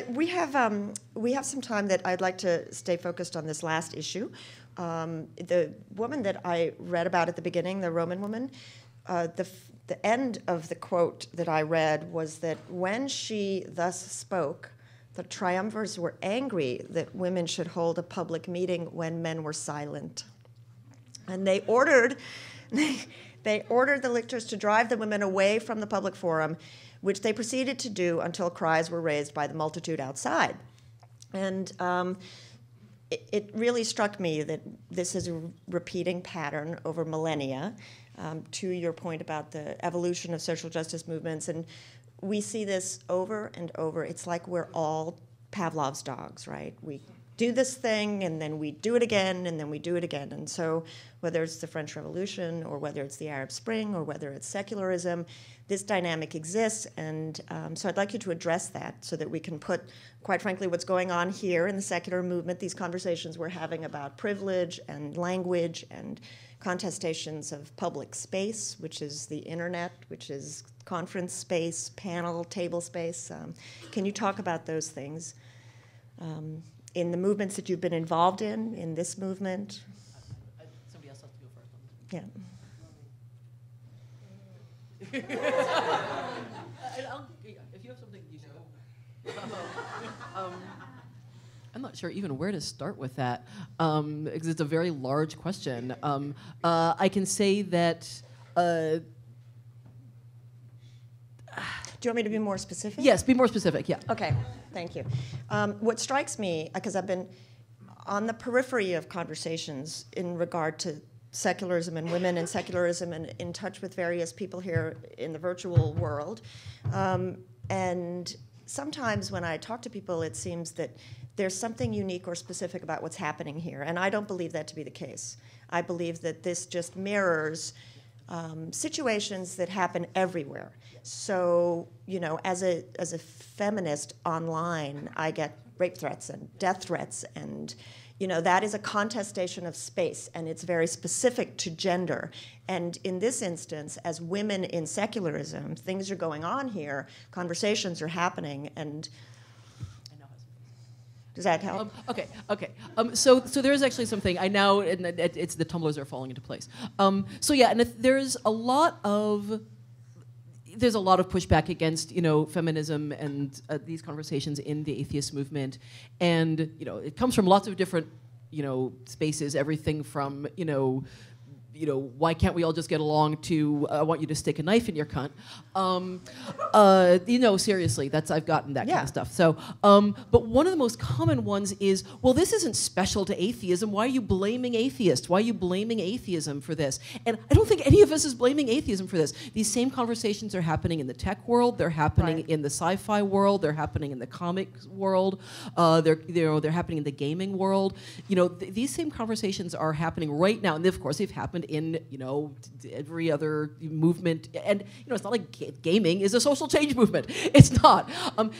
we have some time that I'd like to stay focused on this last issue. The woman that I read about at the beginning, the Roman woman, the end of the quote that I read was that when she thus spoke, the triumvirs were angry that women should hold a public meeting when men were silent, and they ordered the lictors to drive the women away from the public forum, which they proceeded to do until cries were raised by the multitude outside. And it really struck me that this is a repeating pattern over millennia, to your point about the evolution of social justice movements. And we see this over and over. It's like we're all Pavlov's dogs, right? We do this thing, and then we do it again, and then we do it again. And so whether it's the French Revolution, or whether it's the Arab Spring, or whether it's secularism, this dynamic exists. And so I'd like you to address that so that we can put, quite frankly, what's going on here in the secular movement, these conversations we're having about privilege and language and contestations of public space, which is the internet, which is conference space, panel, table space. Can you talk about those things? In the movements that you've been involved in this movement? Somebody else has to go first. Yeah. If you have something, you should go. I'm not sure even where to start with that, because it's a very large question. I can say that... Do you want me to be more specific? Yes, be more specific, yeah. Okay, thank you. What strikes me, because I've been on the periphery of conversations in regard to secularism and women and secularism, and in touch with various people here in the virtual world, and sometimes when I talk to people, it seems that there's something unique or specific about what's happening here, and I don't believe that to be the case. I believe that this just mirrors situations that happen everywhere. So, as a feminist online, I get rape threats and death threats, and that is a contestation of space, and it's very specific to gender. And in this instance, as women in secularism, things are going on here, conversations are happening, and Does that help? Okay. So there is actually something I now, and it's the tumblers are falling into place. So yeah, and there's a lot of pushback against feminism and these conversations in the atheist movement, and it comes from lots of different spaces. Everything from why can't we all just get along to I want you to stick a knife in your cunt. Seriously, I've gotten that kind of stuff. So, but one of the most common ones is, well, this isn't special to atheism. Why are you blaming atheists? Why are you blaming atheism for this? And I don't think any of us is blaming atheism for this. These same conversations are happening in the tech world. They're happening in the sci-fi world. They're happening in the comics world. They're happening in the gaming world. These same conversations are happening right now, and of course they've happened in every other movement, and it's not like gaming is a social change movement. It's not.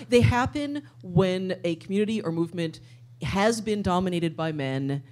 They happen when a community or movement has been dominated by men,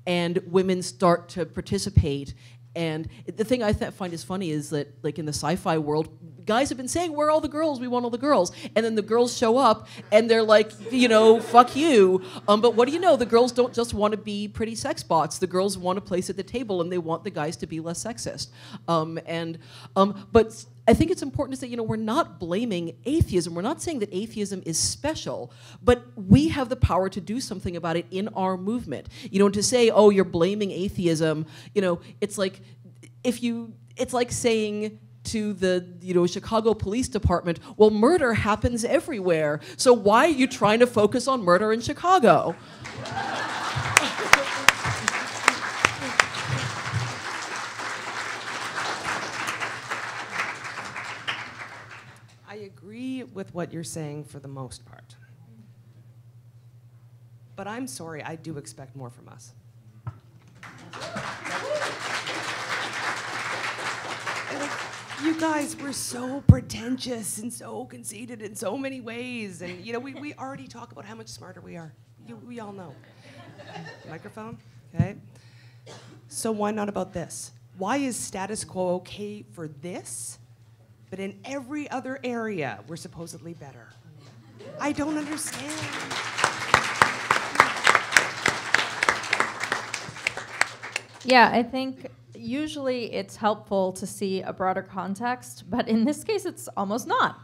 and women start to participate. And the thing I find is funny is that, like in the sci-fi world, guys have been saying, "Where are all the girls? We want all the girls." And then the girls show up, and they're like, "Fuck you." But what do you know? The girls don't just want to be pretty sex bots. The girls want a place at the table, and they want the guys to be less sexist. But I think it's important to say, we're not blaming atheism. We're not saying that atheism is special, but we have the power to do something about it in our movement. And to say, "Oh, you're blaming atheism," it's like it's like saying to the Chicago Police Department, "Well, murder happens everywhere, so why are you trying to focus on murder in Chicago?" I agree with what you're saying for the most part. But I'm sorry, I do expect more from us. You guys were so pretentious and so conceited in so many ways. And, we already talk about how much smarter we are. We all know. Microphone? Okay. So why not about this? Why is status quo okay for this, but in every other area we're supposedly better? I don't understand. Yeah, I think usually it's helpful to see a broader context, but in this case it's almost not.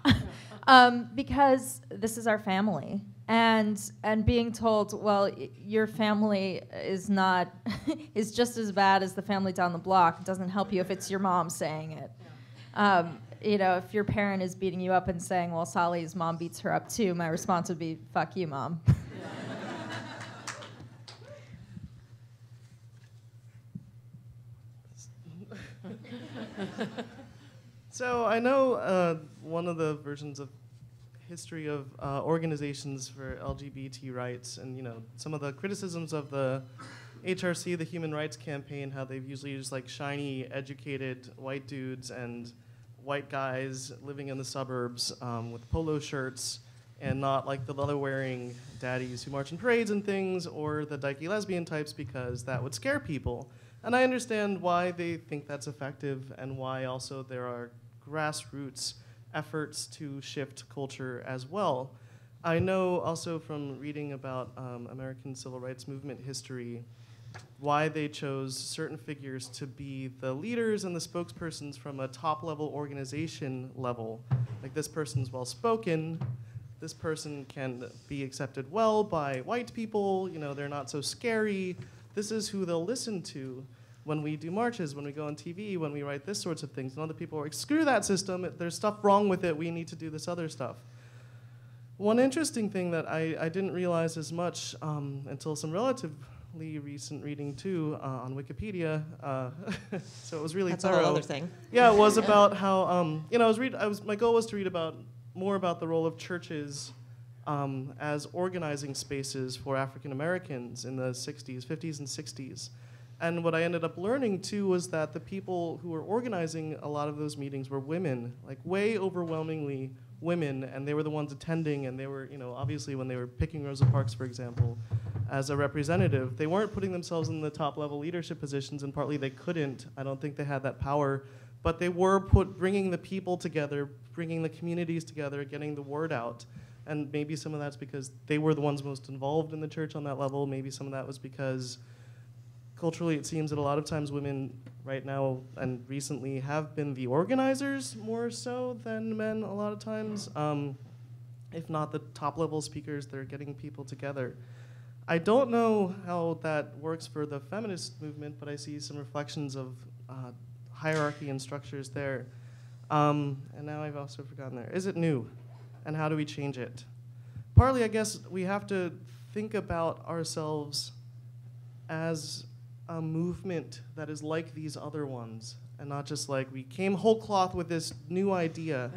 Because this is our family. And being told, well, your family is not is just as bad as the family down the block. It doesn't help you if it's your mom saying it. If your parent is beating you up and saying, well, Sally's mom beats her up too, my response would be, fuck you, Mom. So I know one of the versions of history of organizations for LGBT rights, and some of the criticisms of the HRC, the Human Rights Campaign, how they've usually used like shiny, educated white dudes and white guys living in the suburbs with polo shirts, and not like the leather-wearing daddies who march in parades and things, or the dykey lesbian types, because that would scare people. And I understand why they think that's effective, and why also there are grassroots efforts to shift culture as well. I know also from reading about American civil rights movement history why they chose certain figures to be the leaders and the spokespersons from a top-level organization level. Like, this person's well-spoken, this person can be accepted well by white people, they're not so scary. This is who they'll listen to when we do marches, when we go on TV, when we write this sorts of things. And other people are like, screw that system, there's stuff wrong with it, we need to do this other stuff. One interesting thing that I didn't realize as much until some relatively recent reading too on Wikipedia, so it was really That's thorough. a whole other thing. Yeah, it was about how, my goal was to read more about the role of churches as organizing spaces for African Americans in the 60s, 50s, and 60s. And what I ended up learning, too, was that the people who were organizing a lot of those meetings were women, like way overwhelmingly women, and they were the ones attending, and they were, obviously when they were picking Rosa Parks, for example, as a representative, they weren't putting themselves in the top-level leadership positions, and partly they couldn't. I don't think they had that power, but they were bringing the people together, bringing the communities together, getting the word out. And maybe some of that's because they were the ones most involved in the church on that level. Maybe some of that was because culturally it seems that a lot of times women right now and recently have been the organizers more so than men a lot of times. If not the top level speakers, they're getting people together. I don't know how that works for the feminist movement, but I see some reflections of hierarchy and structures there. And now I've also forgotten there. Is it new? And how do we change it? Partly, I guess, we have to think about ourselves as a movement that is like these other ones, and not just like we came whole cloth with this new idea,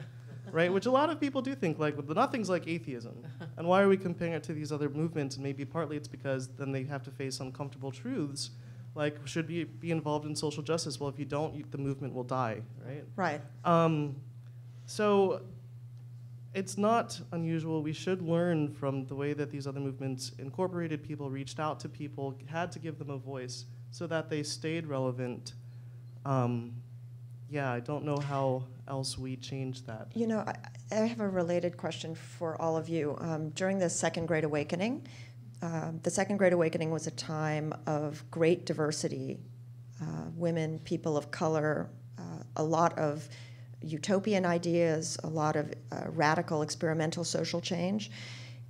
right? Which a lot of people do think, like, well, nothing's like atheism. And why are we comparing it to these other movements? And maybe partly it's because then they have to face uncomfortable truths, like, should we be involved in social justice? Well, if you don't, the movement will die, right? Right. So it's not unusual. We should learn from the way that these other movements incorporated people, reached out to people, had to give them a voice so that they stayed relevant. Yeah, I don't know how else we change that. You know, I have a related question for all of you. During the Second Great Awakening, was a time of great diversity, women, people of color, a lot of utopian ideas, a lot of radical experimental social change.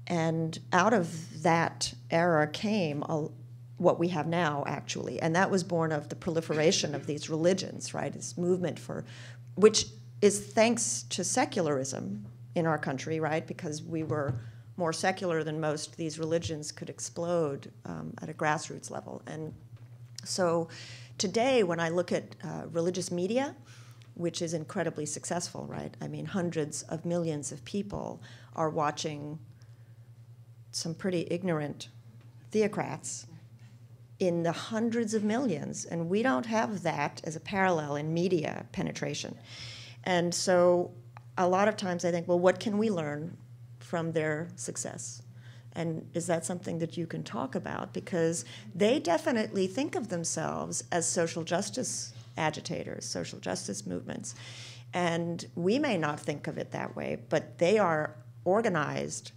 And out of that era came what we have now, actually. And that was born of the proliferation of these religions, right? This movement which is thanks to secularism in our country, right? Because we were more secular than most, these religions could explode at a grassroots level. And so today, when I look at religious media, which is incredibly successful, right? I mean, hundreds of millions of people are watching some pretty ignorant theocrats in the hundreds of millions, and we don't have that as a parallel in media penetration. And so a lot of times I think, well, what can we learn from their success? And is that something that you can talk about? Because they definitely think of themselves as social justice agitators, social justice movements. And we may not think of it that way, but they are organized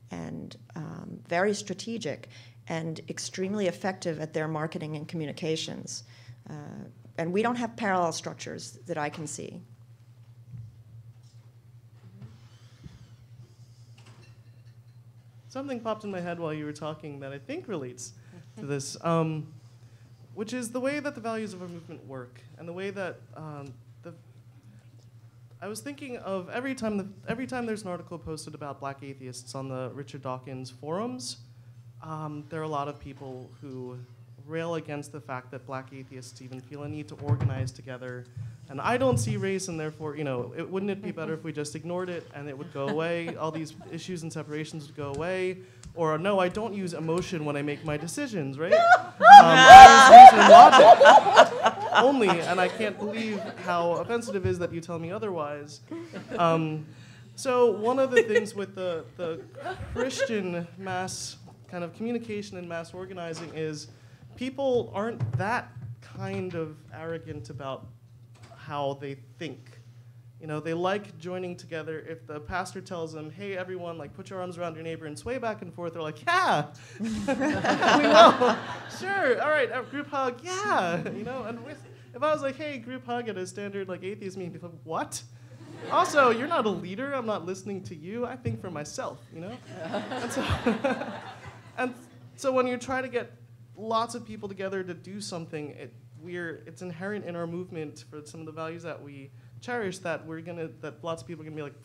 and very strategic and extremely effective at their marketing and communications. And we don't have parallel structures that I can see. Something popped in my head while you were talking that I think relates to this, which is the way that the values of a movement work, and the way that I was thinking of every time there's an article posted about black atheists on the Richard Dawkins forums, there are a lot of people who rail against the fact that black atheists even feel a need to organize together. And I don't see race, and therefore, wouldn't it be better if we just ignored it and it would go away? All these issues and separations would go away. Or no, I don't use emotion when I make my decisions, right? I use reason and logic only, and I can't believe how offensive it is that you tell me otherwise. So one of the things with the Christian mass kind of communication and mass organizing is people aren't that kind of arrogant about how they think. They like joining together. If the pastor tells them, hey, everyone, like, put your arms around your neighbor and sway back and forth, they're like, yeah, we will. Sure, all right, group hug, yeah. And if I was like, hey, group hug at a standard, like, atheist meeting, people are like, what? Also, you're not a leader. I'm not listening to you. I think for myself, And so when you try to get lots of people together to do something, it's inherent in our movement for some of the values that we cherish that lots of people are gonna be like,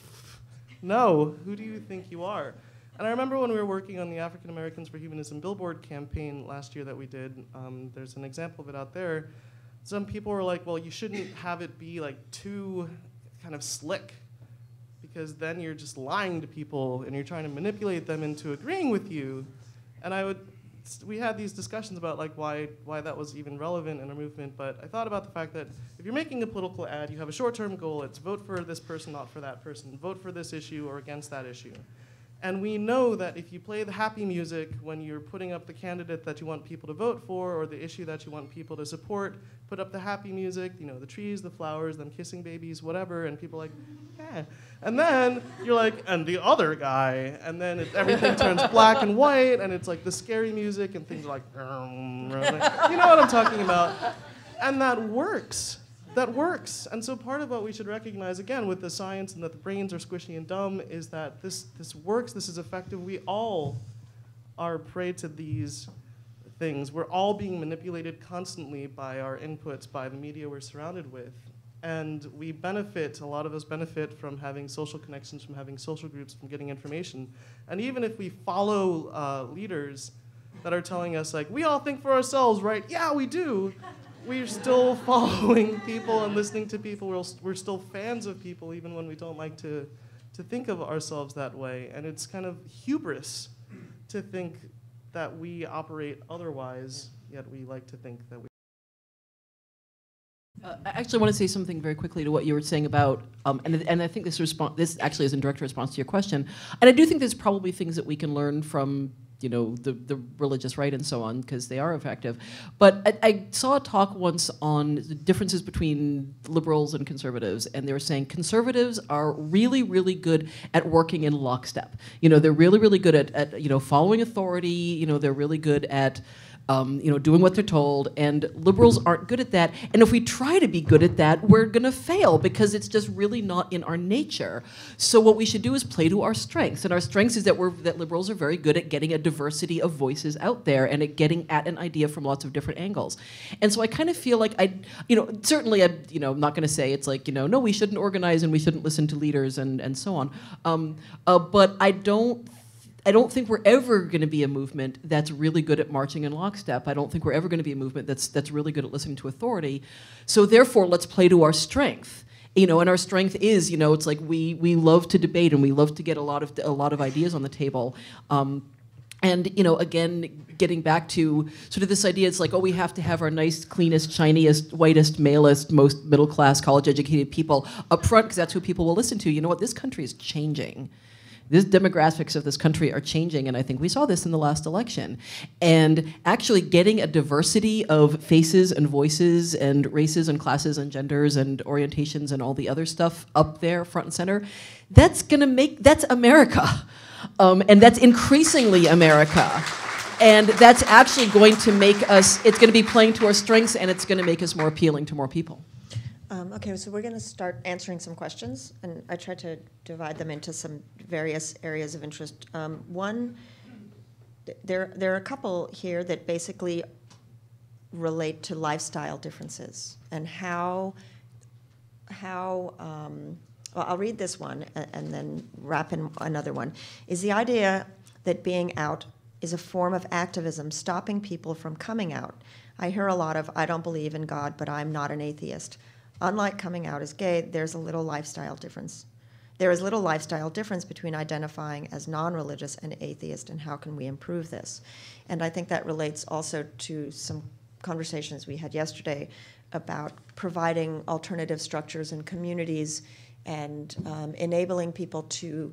no, who do you think you are? And I remember when we were working on the African Americans for Humanism billboard campaign last year that we did, there's an example of it out there. Some people were like, well, you shouldn't have it be like too kind of slick, because then you're just lying to people and you're trying to manipulate them into agreeing with you. And we had these discussions about like why that was even relevant in our movement, but I thought about the fact that if you're making a political ad, you have a short-term goal. It's vote for this person, not for that person. Vote for this issue or against that issue. And we know that if you play the happy music when you're putting up the candidate that you want people to vote for or the issue that you want people to support, put up the happy music, you know, the trees, the flowers, them kissing babies, whatever, and people are like, eh. And then you're like, and the other guy, and then everything turns black and white, and it's like the scary music, and things are like, you know what I'm talking about. And that works. That works. And so part of what we should recognize, again, with the science and that the brains are squishy and dumb, is that this works, this is effective. We all are prey to these things. We're all being manipulated constantly by our inputs, by the media we're surrounded with. And we benefit, a lot of us benefit from having social connections, from having social groups, from getting information. And even if we follow leaders that are telling us, like, we all think for ourselves, right? Yeah, we do. We're still following people and listening to people. We're still fans of people, even when we don't like to think of ourselves that way. And it's kind of hubris to think that we operate otherwise, yet we like to think that we. I actually want to say something very quickly to what you were saying about, and I think this actually is in direct response to your question. And I do think there's probably things that we can learn from, you know, the religious right and so on, because they are effective. But I saw a talk once on the differences between liberals and conservatives, and they were saying conservatives are really, really good at working in lockstep. You know, they're really, really good at you know, following authority. You know, they're really good at you know, doing what they're told, and liberals aren't good at that. And if we try to be good at that, we're going to fail because it's just really not in our nature. So what we should do is play to our strengths, and our strengths is that liberals are very good at getting a diversity of voices out there and at getting at an idea from lots of different angles. And so I kind of feel like certainly I'm not going to say it's like, no, we shouldn't organize and we shouldn't listen to leaders and so on. But I don't think we're ever going to be a movement that's really good at marching in lockstep. I don't think we're ever going to be a movement that's really good at listening to authority. So therefore, let's play to our strength. And our strength is, it's like we love to debate and we love to get a lot of ideas on the table. And again, getting back to sort of this idea, it's like, we have to have our nice, cleanest, shiniest, whitest, malest, most middle-class, college-educated people up front because that's who people will listen to. You know what? This country is changing. The demographics of this country are changing, and I think we saw this in the last election. And actually getting a diversity of faces and voices and races and classes and genders and orientations and all the other stuff up there front and center, that's America. And that's increasingly America. And that's actually going to make us, it's going to be playing to our strengths, and it's going to make us more appealing to more people. Okay, so we're going to start answering some questions, and I tried to divide them into some various areas of interest. One, there are a couple here that basically relate to lifestyle differences and how well, I'll read this one and then wrap in another one. Is the idea that being out is a form of activism, stopping people from coming out? I hear a lot of, I don't believe in God, but I'm not an atheist. Unlike coming out as gay, there's a little lifestyle difference. There is little lifestyle difference between identifying as non-religious and atheist, and how can we improve this? And I think that relates also to some conversations we had yesterday about providing alternative structures and communities and enabling people to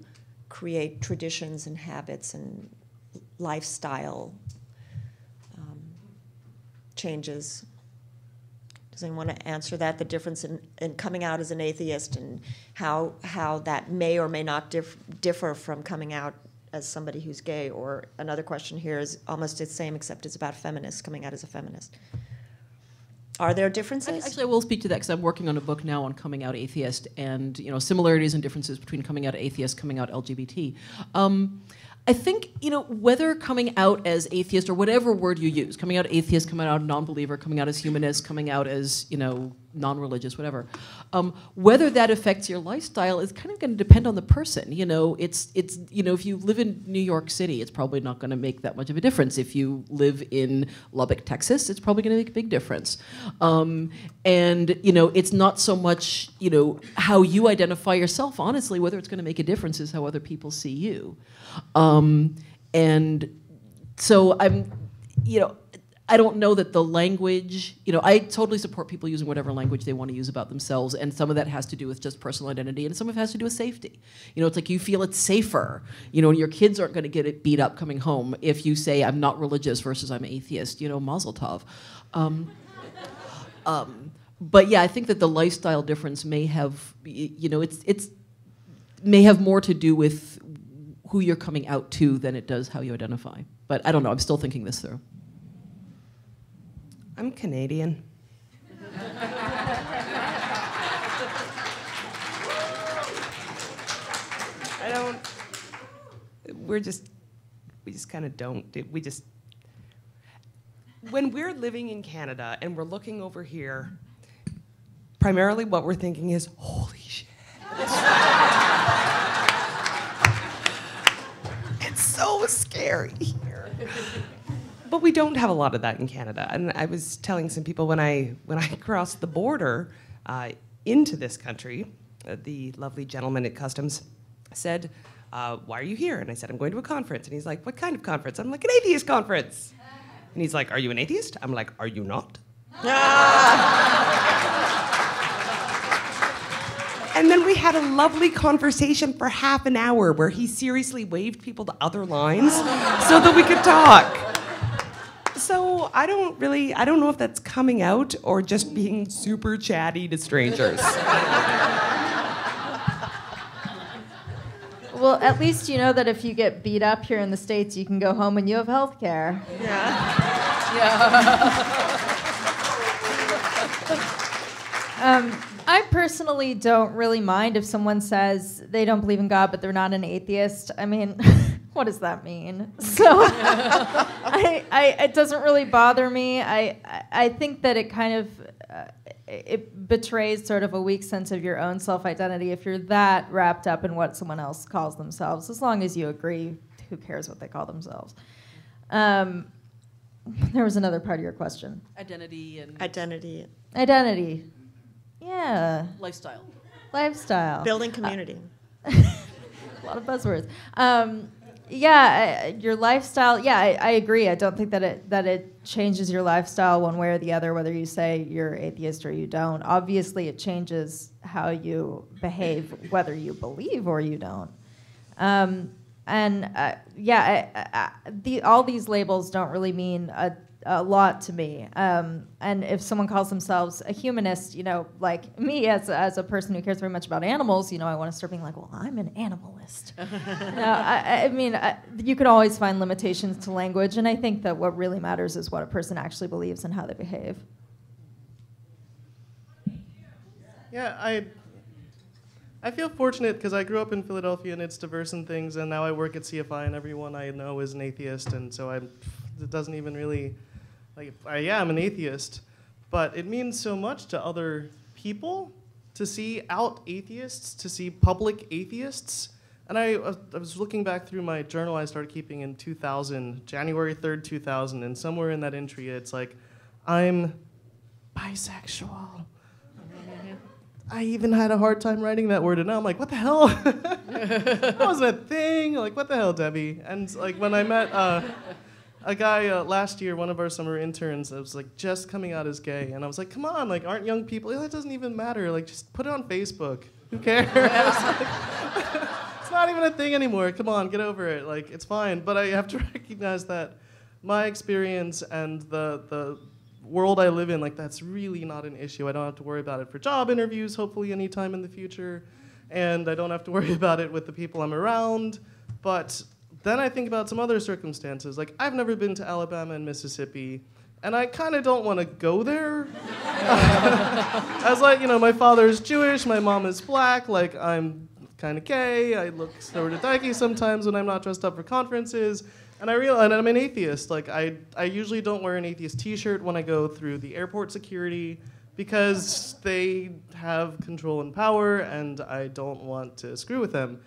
create traditions and habits and lifestyle changes. Does anyone want to answer that? The difference in coming out as an atheist and how that may or may not differ from coming out as somebody who's gay? Or another question here is almost the same, except it's about feminists, coming out as a feminist. Are there differences? Actually, I will speak to that because I'm working on a book now on coming out atheist and similarities and differences between coming out atheist, coming out LGBT. I think, whether coming out as atheist or whatever word you use, coming out atheist, coming out non-believer, coming out as humanist, coming out as, non-religious, whatever, whether that affects your lifestyle is kind of going to depend on the person. It's if you live in New York City, it's probably not going to make that much of a difference. If you live in Lubbock, Texas, it's probably going to make a big difference. And, it's not so much, how you identify yourself, honestly, whether it's going to make a difference is how other people see you. And so I don't know that the language, I totally support people using whatever language they want to use about themselves, and some of that has to do with just personal identity, and some of it has to do with safety. It's like you feel it's safer. Your kids aren't going to get it beat up coming home if you say, I'm not religious versus I'm atheist, mazel tov. But yeah, I think that the lifestyle difference may have, it's may have more to do with who you're coming out to than it does how you identify. But I don't know, I'm still thinking this through. I'm Canadian. We just kind of don't. When we're living in Canada and we're looking over here, primarily what we're thinking is, holy shit. It's so scary here. But we don't have a lot of that in Canada. And I was telling some people when I crossed the border into this country, the lovely gentleman at customs said, why are you here? And I said, I'm going to a conference. And he's like, what kind of conference? I'm like, an atheist conference. And he's like, are you an atheist? I'm like, are you not? And then we had a lovely conversation for half an hour where he seriously waved people to other lines so that we could talk. So I don't know if that's coming out or just being super chatty to strangers. Well, at least you know that if you get beat up here in the States, you can go home and you have health care. Yeah. I personally don't really mind if someone says they don't believe in God, but they're not an atheist. I mean, what does that mean? So it doesn't really bother me. I think that it kind of it betrays sort of a weak sense of your own self-identity if you're that wrapped up in what someone else calls themselves. As long as you agree, who cares what they call themselves? There was another part of your question. Identity and... Identity. Identity. Yeah. Lifestyle. Building community. A lot of buzzwords. Your lifestyle. Yeah, I agree. I don't think that it changes your lifestyle one way or the other, whether you say you're atheist or you don't. Obviously, it changes how you behave, whether you believe or you don't. All these labels don't really mean a lot to me. And if someone calls themselves a humanist, like me as a person who cares very much about animals, I want to start being like, well, I'm an animalist. You can always find limitations to language, and I think that what really matters is what a person actually believes and how they behave. Yeah, I feel fortunate because I grew up in Philadelphia and it's diverse in things, and now I work at CFI and everyone I know is an atheist, and so it doesn't even really, I'm an atheist, but it means so much to other people to see out atheists, to see public atheists. And I was looking back through my journal I started keeping in 2000, January 3rd, 2000, and somewhere in that entry it's like, I'm bisexual. I even had a hard time writing that word, and now I'm like, what the hell? That wasn't a thing. Like, what the hell, Debbie? And when I met a guy last year, one of our summer interns, that was just coming out as gay, and I was like, come on, aren't young people? That doesn't even matter. Just put it on Facebook. Who cares? It's not even a thing anymore. Come on, get over it. It's fine. But I have to recognize that my experience and the world I live in, that's really not an issue. I don't have to worry about it for job interviews, hopefully anytime in the future, and I don't have to worry about it with the people I'm around. But then I think about some other circumstances. I've never been to Alabama and Mississippi, and I kind of don't want to go there. As my father's Jewish, my mom is black, I'm kind of gay, I look sort of dykey sometimes when I'm not dressed up for conferences. And I realize, and I'm an atheist. I usually don't wear an atheist T-shirt when I go through the airport security because they have control and power, and I don't want to screw with them.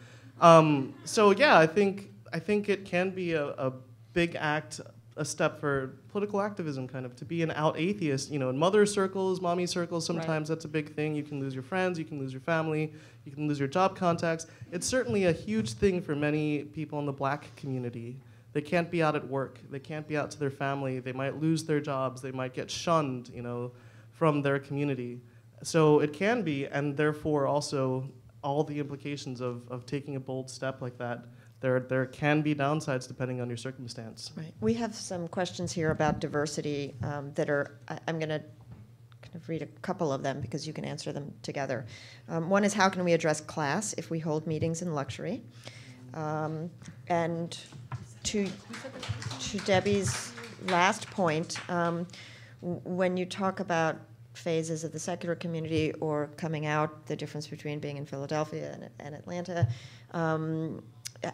So yeah, I think it can be a big act, a step for political activism, kind of, to be an out atheist. In mother circles, mommy circles, sometimes that's a big thing. You can lose your friends, you can lose your family, you can lose your job contacts. It's certainly a huge thing for many people in the black community. They can't be out at work. They can't be out to their family. They might lose their jobs. They might get shunned, from their community. So it can be, and therefore also all the implications of taking a bold step like that. There can be downsides depending on your circumstance. Right. We have some questions here about diversity that are, I'm going to kind of read a couple of them because you can answer them together. One is, how can we address class if we hold meetings in luxury? And to Debbie's last point, when you talk about phases of the secular community or coming out, the difference between being in Philadelphia and Atlanta,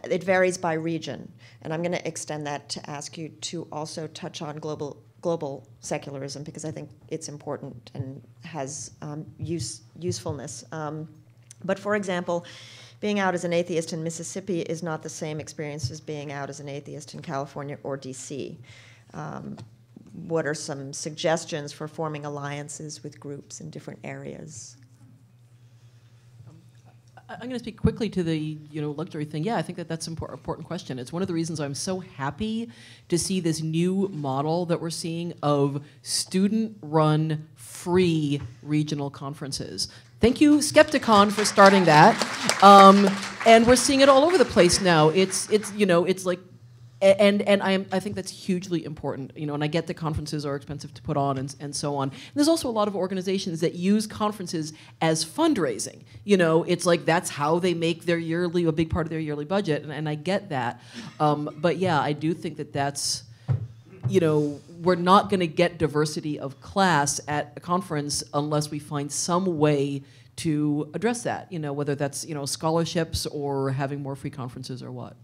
it varies by region. And I'm going to extend that to ask you to also touch on global secularism, because I think it's important and has usefulness. But for example, being out as an atheist in Mississippi is not the same experience as being out as an atheist in California or DC. What are some suggestions for forming alliances with groups in different areas? I'm going to speak quickly to the luxury thing. Yeah, I think that's an important question. It's one of the reasons I'm so happy to see this new model that we're seeing of student-run free regional conferences. Thank you, Skepticon, for starting that. And we're seeing it all over the place now. It's like, and I think that's hugely important. And I get that conferences are expensive to put on and so on. And there's also a lot of organizations that use conferences as fundraising. It's like that's how they make a big part of their yearly budget, and I get that. But yeah, I do think that's, we're not going to get diversity of class at a conference unless we find some way to address that, whether that's, scholarships or having more free conferences or what.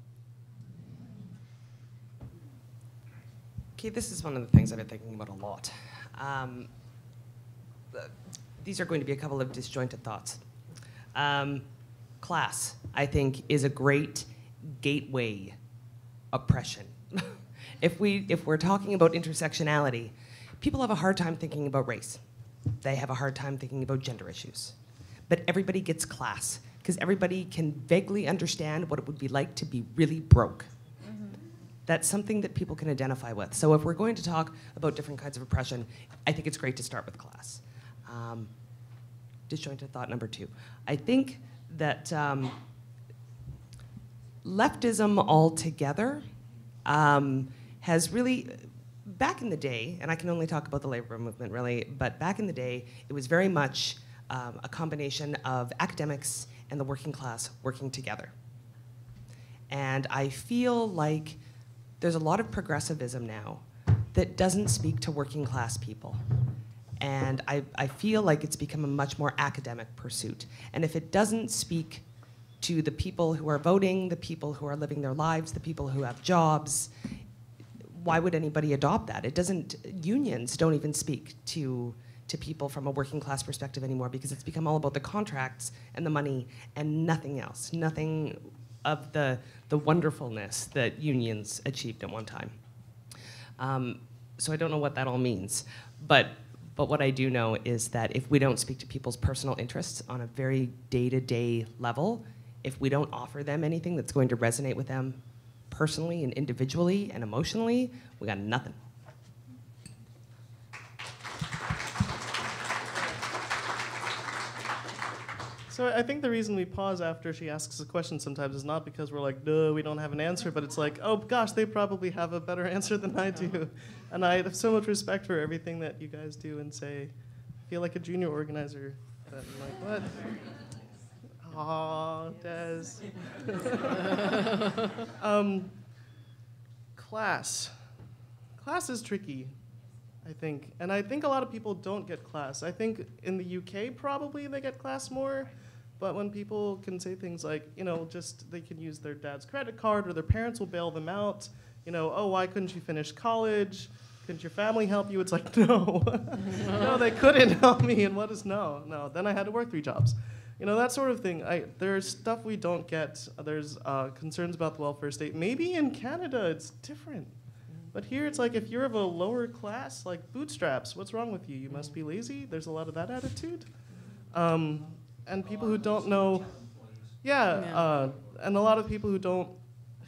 Okay, this is one of the things I've been thinking about a lot. These are going to be a couple of disjointed thoughts. Class, I think, is a great gateway oppression. If we're talking about intersectionality, people have a hard time thinking about race. They have a hard time thinking about gender issues. But everybody gets class, because everybody can vaguely understand what it would be like to be really broke. That's something that people can identify with. So if we're going to talk about different kinds of oppression, I think it's great to start with class. Disjointed thought number 2. I think that leftism altogether has really, back in the day, and I can only talk about the labor movement really, but back in the day, it was very much a combination of academics and the working class working together. And I feel like there's a lot of progressivism now that doesn't speak to working class people. And I feel like it's become a much more academic pursuit. And if it doesn't speak to the people who are voting, the people who are living their lives, the people who have jobs, why would anybody adopt that? It doesn't, unions don't even speak to people from a working class perspective anymore, because it's become all about the contracts and the money and nothing else, nothing of the wonderfulness that unions achieved at one time. So I don't know what that all means, but what I do know is that if we don't speak to people's personal interests on a very day-to-day level, if we don't offer them anything that's going to resonate with them personally and individually and emotionally, we got nothing. So I think the reason we pause after she asks a question sometimes is not because we're like, duh, we don't have an answer, but it's like, oh gosh, they probably have a better answer than I do. And I have so much respect for everything that you guys do and say. I feel like a junior organizer. But I'm like, what? Aw, Des. Class. Class is tricky, I think. And I think a lot of people don't get class. I think in the UK probably they get class more. But when people can say things like, just they can use their dad's credit card or their parents will bail them out, oh, why couldn't you finish college? Couldn't your family help you? It's like, no. No, they couldn't help me. And what is no? No, then I had to work 3 jobs. That sort of thing. There's stuff we don't get. There's concerns about the welfare state. Maybe in Canada it's different. But here it's like if you're of a lower class, like bootstraps, what's wrong with you? You must be lazy? There's a lot of that attitude. And people who don't know, and a lot of people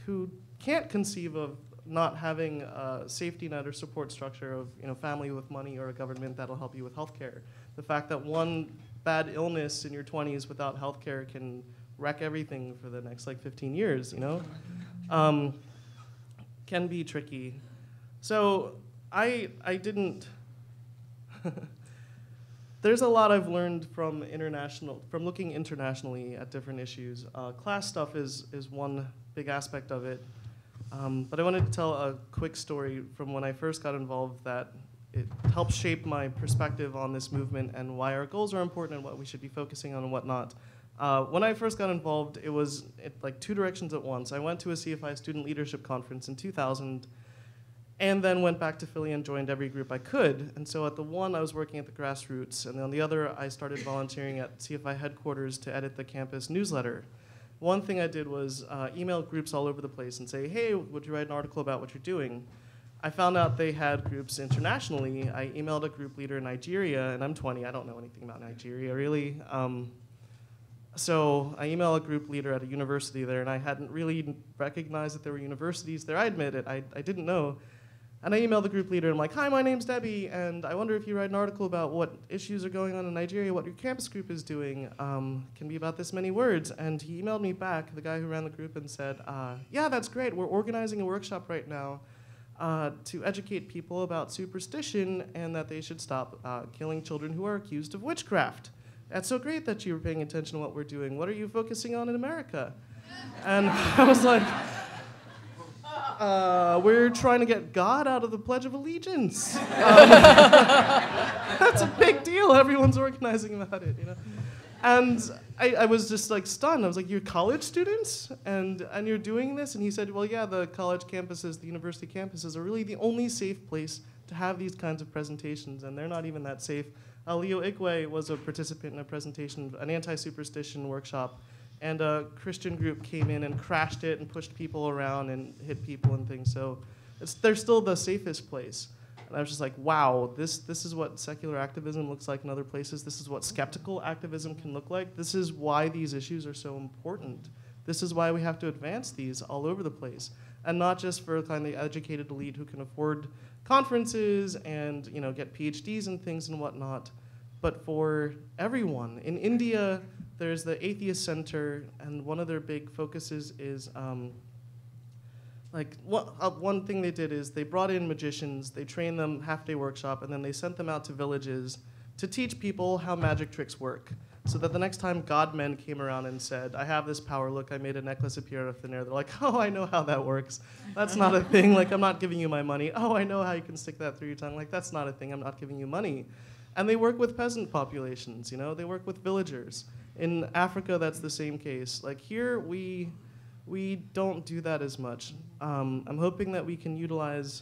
who can't conceive of not having a safety net or support structure of family with money or a government that'll help you with healthcare. The fact that one bad illness in your 20s without healthcare can wreck everything for the next 15 years, can be tricky. So I didn't. There's a lot I've learned from looking internationally at different issues. Class stuff is one big aspect of it. But I wanted to tell a quick story from when I first got involved that it helped shape my perspective on this movement and why our goals are important and what we should be focusing on and whatnot. When I first got involved, it was two directions at once. I went to a CFI student leadership conference in 2000 and then went back to Philly and joined every group I could. And so at the one, I was working at the grassroots, and on the other, I started volunteering at CFI headquarters to edit the campus newsletter. One thing I did was email groups all over the place and say, hey, would you write an article about what you're doing? I found out they had groups internationally. I emailed a group leader in Nigeria, and I'm 20, I don't know anything about Nigeria, really. So I emailed a group leader at a university there, and I hadn't really recognized that there were universities there. I admit it, I didn't know. And I emailed the group leader, and I'm like, hi, my name's Debbie, and I wonder if you write an article about what issues are going on in Nigeria, what your campus group is doing, can be about this many words. And he emailed me back, the guy who ran the group, and said, yeah, that's great. We're organizing a workshop right now to educate people about superstition and that they should stop killing children who are accused of witchcraft. That's so great that you're paying attention to what we're doing. What are you focusing on in America? And I was like, we're trying to get God out of the Pledge of Allegiance. That's a big deal. Everyone's organizing about it, And I was just stunned. I was like, you're college students and you're doing this? And he said, well, yeah, the college campuses, the university campuses are really the only safe place to have these kinds of presentations, and they're not even that safe. Leo Igwe was a participant in a presentation, an anti-superstition workshop, and a Christian group came in and crashed it and pushed people around and hit people and things. So they're still the safest place. And I was just like, wow, this is what secular activism looks like in other places. This is what skeptical activism can look like. This is why these issues are so important. This is why we have to advance these all over the place. And not just for kind of the educated elite who can afford conferences and get PhDs and things and whatnot, but for everyone. In India, there's the Atheist Center, and one of their big focuses is one thing they did is they brought in magicians, they trained them, half-day workshop, and then they sent them out to villages to teach people how magic tricks work. So that the next time God men came around and said, I have this power, look, I made a necklace appear out of thin air, they're like, oh, I know how that works. That's not a thing, I'm not giving you my money. Oh, I know how you can stick that through your tongue. That's not a thing, I'm not giving you money. And they work with peasant populations, they work with villagers. In Africa, that's the same case. Here, we don't do that as much. I'm hoping that we can utilize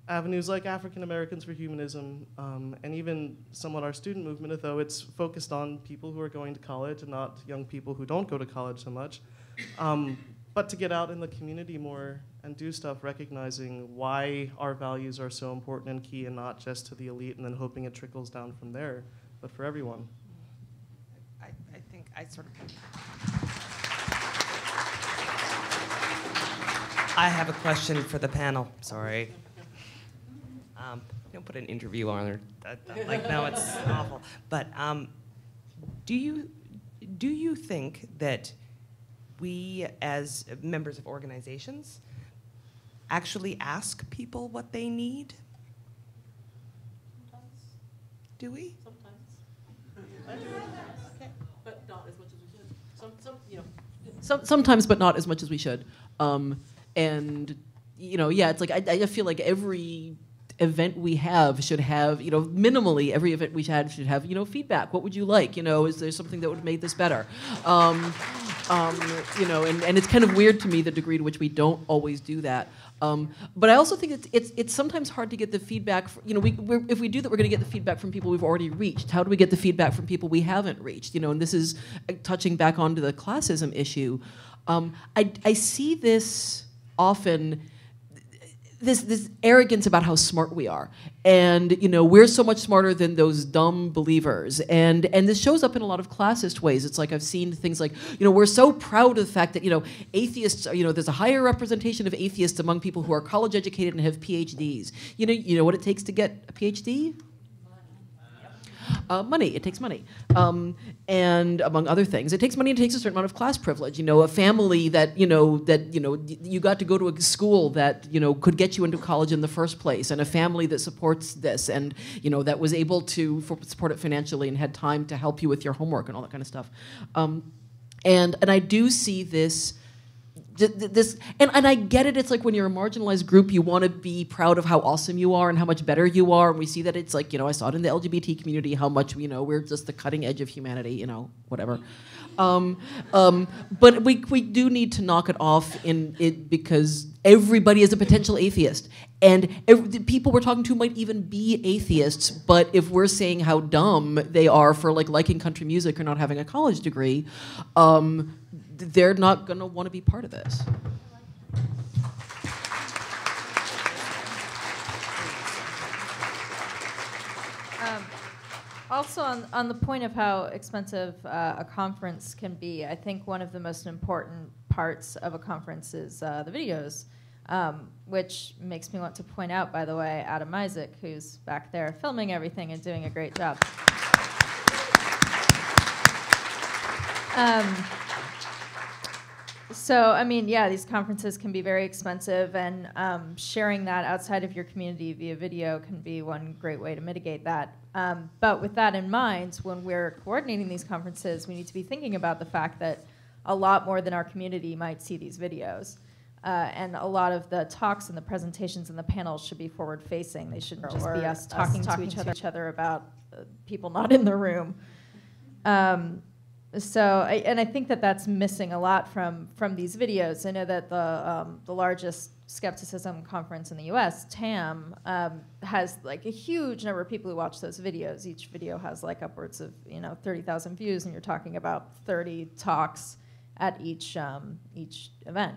avenues like African Americans for Humanism, and even somewhat our student movement, though it's focused on people who are going to college and not young people who don't go to college so much, but to get out in the community more and do stuff recognizing why our values are so important and key, and not just to the elite and then hoping it trickles down from there, but for everyone. I think I sort of... I have a question for the panel, sorry. Don't put an interview on her. No, it's awful. But do you think that we, as members of organizations, actually ask people what they need? Sometimes. Do we? Sometimes. I do. But not as much as we should. Sometimes, but not as much as we should. And it's I feel like every event we have should have, minimally every event we had should have, feedback. What would you like? Is there something that would make this better? And it's kind of weird to me the degree to which we don't always do that. But I also think it's sometimes hard to get the feedback. If we do that, we're going to get the feedback from people we've already reached. How do we get the feedback from people we haven't reached? And this is touching back onto the classism issue. I see this often. this arrogance about how smart we are, and we're so much smarter than those dumb believers, and this shows up in a lot of classist ways. It's like I've seen things like we're so proud of the fact that atheists there's a higher representation of atheists among people who are college educated and have PhDs. You know what it takes to get a PhD? Money. It takes money, and among other things, it takes money. It takes a certain amount of class privilege. A family that you got to go to a school that could get you into college in the first place, and a family that supports this, and that was able to support it financially and had time to help you with your homework and all that kind of stuff. And I do see this. And I get it. It's like when you're a marginalized group, you want to be proud of how awesome you are and how much better you are. And we see that it's like, I saw it in the LGBT community, how much we're just the cutting edge of humanity, whatever. But we do need to knock it off because everybody is a potential atheist, and the people we're talking to might even be atheists. But if we're saying how dumb they are for liking country music or not having a college degree, they're not going to want to be part of this. Also, on the point of how expensive a conference can be, I think one of the most important parts of a conference is the videos, which makes me want to point out, by the way, Adam Isaak, who's back there filming everything and doing a great job. So, I mean, yeah, these conferences can be very expensive, and sharing that outside of your community via video can be one great way to mitigate that. But with that in mind, when we're coordinating these conferences, we need to be thinking about the fact that a lot more than our community might see these videos. And a lot of the talks and the presentations and the panels should be forward-facing. They shouldn't just be us talking to each other about people not in the room. I think that that's missing a lot from these videos. I know that the largest skepticism conference in the U.S., TAM, has a huge number of people who watch those videos. Each video has upwards of 30,000 views, and you're talking about 30 talks at each event.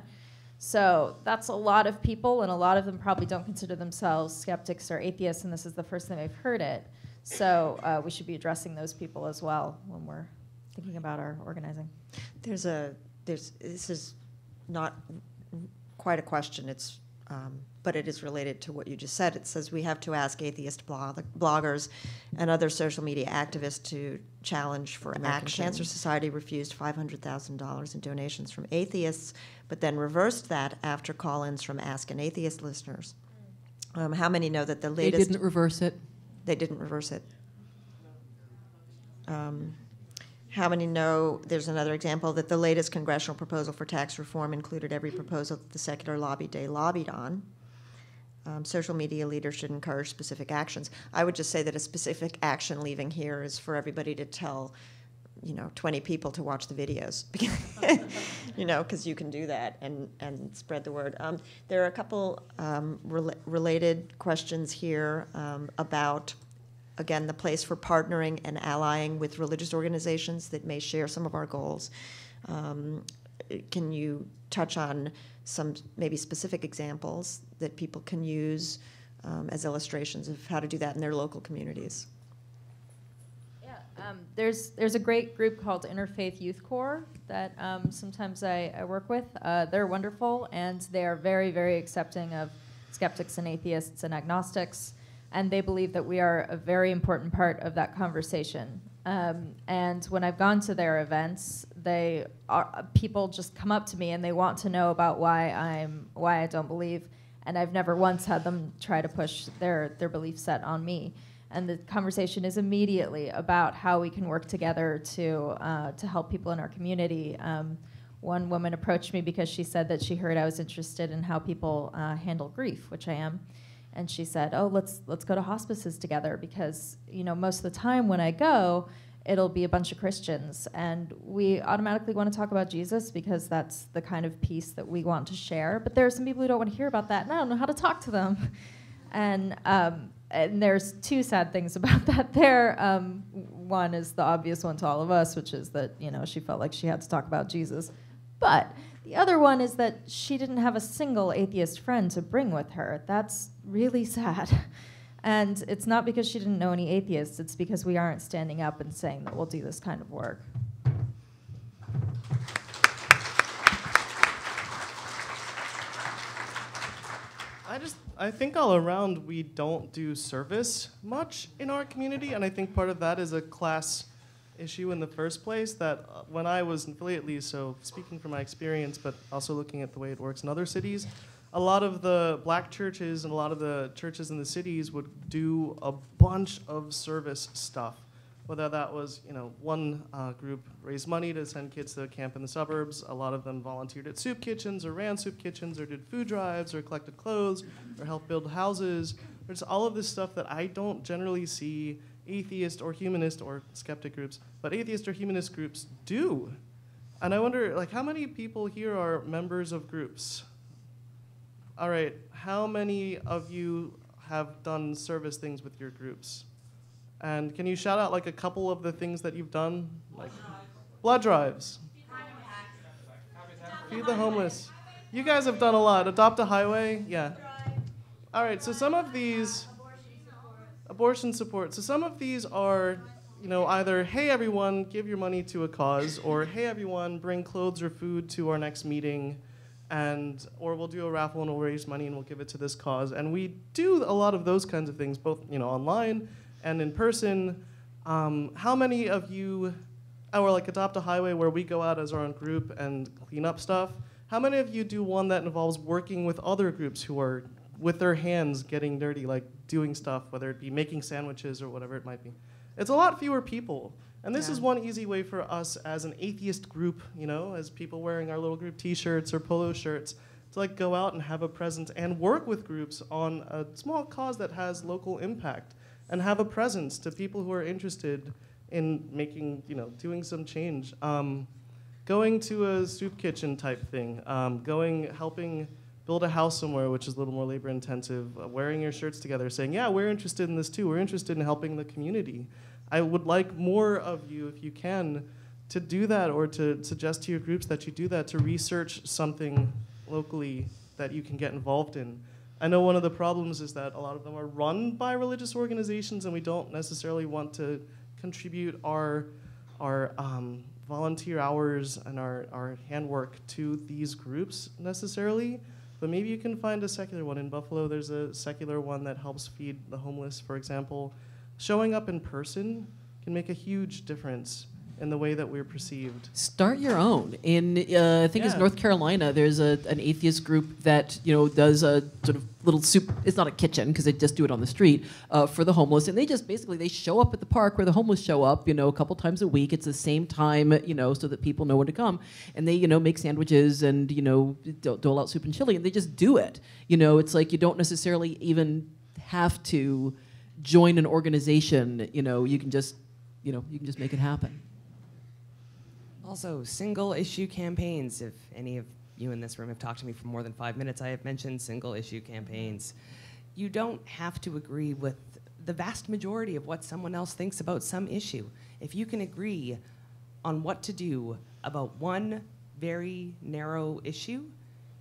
So that's a lot of people, and a lot of them probably don't consider themselves skeptics or atheists, and this is the first time they've heard it. So we should be addressing those people as well when we're thinking about our organizing. This is not quite a question. But it is related to what you just said. It says we have to ask atheist bloggers and other social media activists to challenge for action. Cancer Society refused $500,000 in donations from atheists, but then reversed that after call-ins from Ask an Atheist listeners. How many know that the latest... They didn't reverse it. They didn't reverse it. How many know, there's another example, that the latest congressional proposal for tax reform included every proposal that the Secular Lobby Day lobbied on. Social media leaders should encourage specific actions. I would just say that a specific action leaving here is for everybody to tell 20 people to watch the videos, because you can do that and spread the word. There are a couple related questions here about, again, the place for partnering and allying with religious organizations that may share some of our goals. Can you touch on some maybe specific examples that people can use as illustrations of how to do that in their local communities? There's a great group called Interfaith Youth Corps that sometimes I work with. They're wonderful, and they are very, very accepting of skeptics and atheists and agnostics, and they believe that we are a very important part of that conversation. And when I've gone to their events, people just come up to me and they want to know about why I don't believe, and I've never once had them try to push their belief set on me. And the conversation is immediately about how we can work together to help people in our community. One woman approached me because she said that she heard I was interested in how people handle grief, which I am. And she said, "Oh, let's go to hospices together, because most of the time when I go, it'll be a bunch of Christians, and we automatically want to talk about Jesus because that's the kind of piece that we want to share. But there are some people who don't want to hear about that, and I don't know how to talk to them." And there's two sad things about that there. One is the obvious one to all of us, which is that she felt like she had to talk about Jesus. But The other one is that she didn't have a single atheist friend to bring with her. That's really sad. And it's not because she didn't know any atheists, it's because we aren't standing up and saying that we'll do this kind of work. I think all around we don't do service much in our community, and I think part of that is a class issue in the first place, that when I was in Philly at least, so speaking from my experience, but also looking at the way it works in other cities, a lot of the black churches and a lot of the churches in the cities would do a bunch of service stuff. Whether that was, one group raised money to send kids to camp in the suburbs. A lot of them volunteered at soup kitchens or ran soup kitchens or did food drives or collected clothes or helped build houses. There's all of this stuff that I don't generally see atheist or humanist or skeptic groups, but atheist or humanist groups do. And I wonder, how many people here are members of groups? All right, how many of you have done service things with your groups? And can you shout out a couple of the things that you've done? Blood drives. Feed the homeless. You guys have done a lot. Adopt a highway, yeah. All right, so some of these, abortion support. So some of these are, either, hey everyone, give your money to a cause, or hey everyone, bring clothes or food to our next meeting, or we'll do a raffle and we'll raise money and we'll give it to this cause. And we do a lot of those kinds of things, both online and in person. How many of you, or Adopt a Highway, where we go out as our own group and clean up stuff, how many of you do one that involves working with other groups who are with their hands getting dirty, doing stuff, whether it be making sandwiches or whatever it might be? It's a lot fewer people. And this is one easy way for us as an atheist group, as people wearing our little group t-shirts or polo shirts, to go out and have a presence and work with groups on a small cause that has local impact, and have a presence to people who are interested in making, doing some change. Going to a soup kitchen type thing, helping build a house somewhere, which is a little more labor intensive, wearing your shirts together, saying, yeah, we're interested in this too, we're interested in helping the community. I would like more of you, if you can, to do that, or to suggest to your groups that you do that, to research something locally that you can get involved in. I know one of the problems is that a lot of them are run by religious organizations, and we don't necessarily want to contribute our volunteer hours and our handwork to these groups necessarily. But maybe you can find a secular one. In Buffalo, there's a secular one that helps feed the homeless, for example. Showing up in person can make a huge difference in the way that we're perceived. Start your own. In I think it's North Carolina, there's an atheist group that does a sort of little soup. It's not a kitchen because they just do it on the street for the homeless, and they just basically they show up at the park where the homeless show up. A couple times a week. It's the same time, so that people know when to come, and they make sandwiches and dole out soup and chili, and they just do it. It's you don't necessarily even have to join an organization. You can just make it happen. Also, single issue campaigns. If any of you in this room have talked to me for more than 5 minutes, I have mentioned single issue campaigns. You don't have to agree with the vast majority of what someone else thinks about some issue. If you can agree on what to do about one very narrow issue,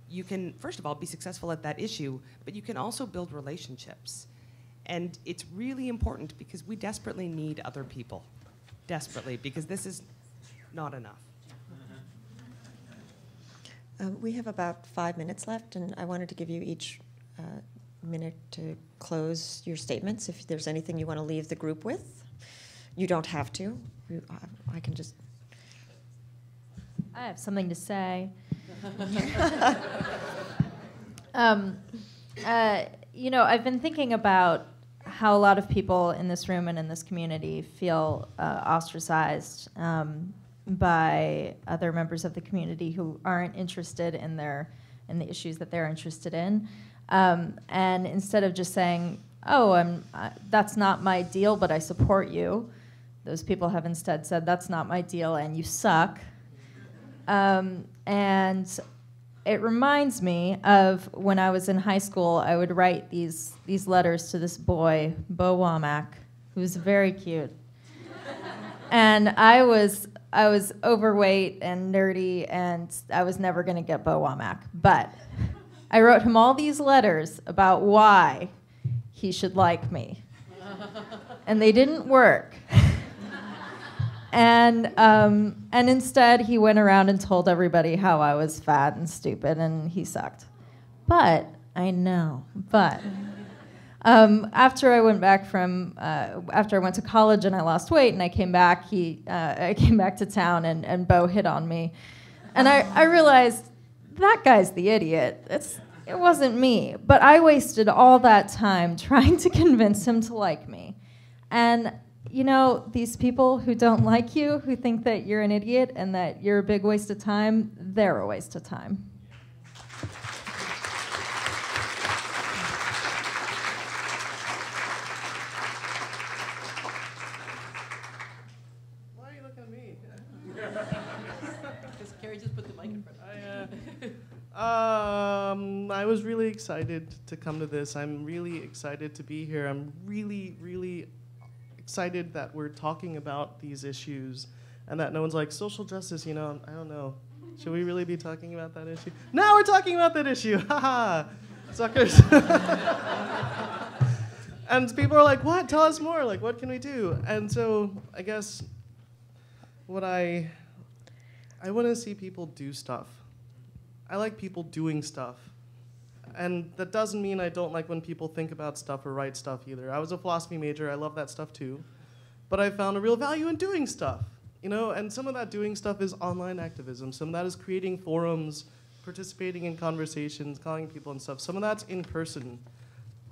you can, first of all, be successful at that issue, but you can also build relationships. And it's really important because we desperately need other people. Desperately, because this is not enough. We have about 5 minutes left, and I wanted to give you each minute to close your statements. If there's anything you want to leave the group with, you don't have to. I can just... I have something to say. I've been thinking about how a lot of people in this room and in this community feel ostracized by other members of the community who aren't interested in the issues that they're interested in, and instead of just saying, "Oh, that's not my deal, but I support you," those people have instead said, "That's not my deal, and you suck." And it reminds me of when I was in high school. I would write these letters to this boy, Bo Womack, who was very cute, and I was I was overweight and nerdy, and I was never going to get Beau Womack. But I wrote him all these letters about why he should like me. And they didn't work. And instead, he went around and told everybody how I was fat and stupid, and he sucked. But, I know, but... after I went to college and I lost weight and I came back, I came back to town and Beau hit on me. And I realized, that guy's the idiot. It wasn't me. But I wasted all that time trying to convince him to like me. And, you know, these people who don't like you, who think that you're an idiot and that you're a big waste of time, they're a waste of time. Why are you looking at me? Because Carrie just put the mic in front of you. I was really excited to come to this. I'm really excited to be here. I'm really, really excited that we're talking about these issues and that no one's like, social justice, you know, I don't know. Should we really be talking about that issue? Now we're talking about that issue. Haha, suckers. And people are like, what? Tell us more. Like, what can we do? And so I guess what I want to see people do stuff. I like people doing stuff. And that doesn't mean I don't like when people think about stuff or write stuff either. I was a philosophy major. I love that stuff too. But I found a real value in doing stuff. You know, and some of that doing stuff is online activism. Some of that is creating forums, participating in conversations, calling people and stuff. Some of that's in person.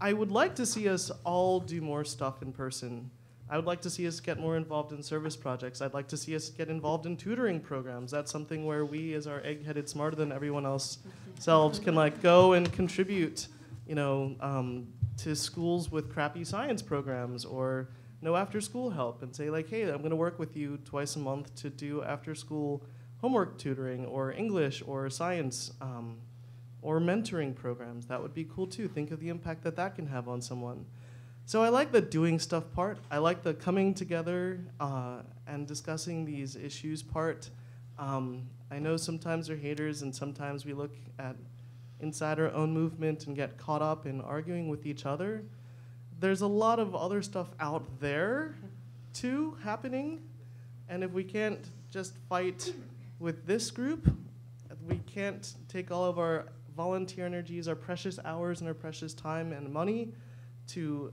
I would like to see us all do more stuff in person. I would like to see us get more involved in service projects. I'd like to see us get involved in tutoring programs. That's something where we, as our egg-headed, smarter than everyone else selves, can like go and contribute, you know, to schools with crappy science programs or no after-school help, and say like, hey, I'm going to work with you twice a month to do after-school homework tutoring or English or science or mentoring programs. That would be cool too. Think of the impact that that can have on someone. So I like the doing stuff part. I like the coming together and discussing these issues part. I know sometimes they're haters and sometimes we look at inside our own movement and get caught up in arguing with each other. There's a lot of other stuff out there too happening. And if we can't just fight with this group, we can't take all of our volunteer energies, our precious hours and our precious time and money to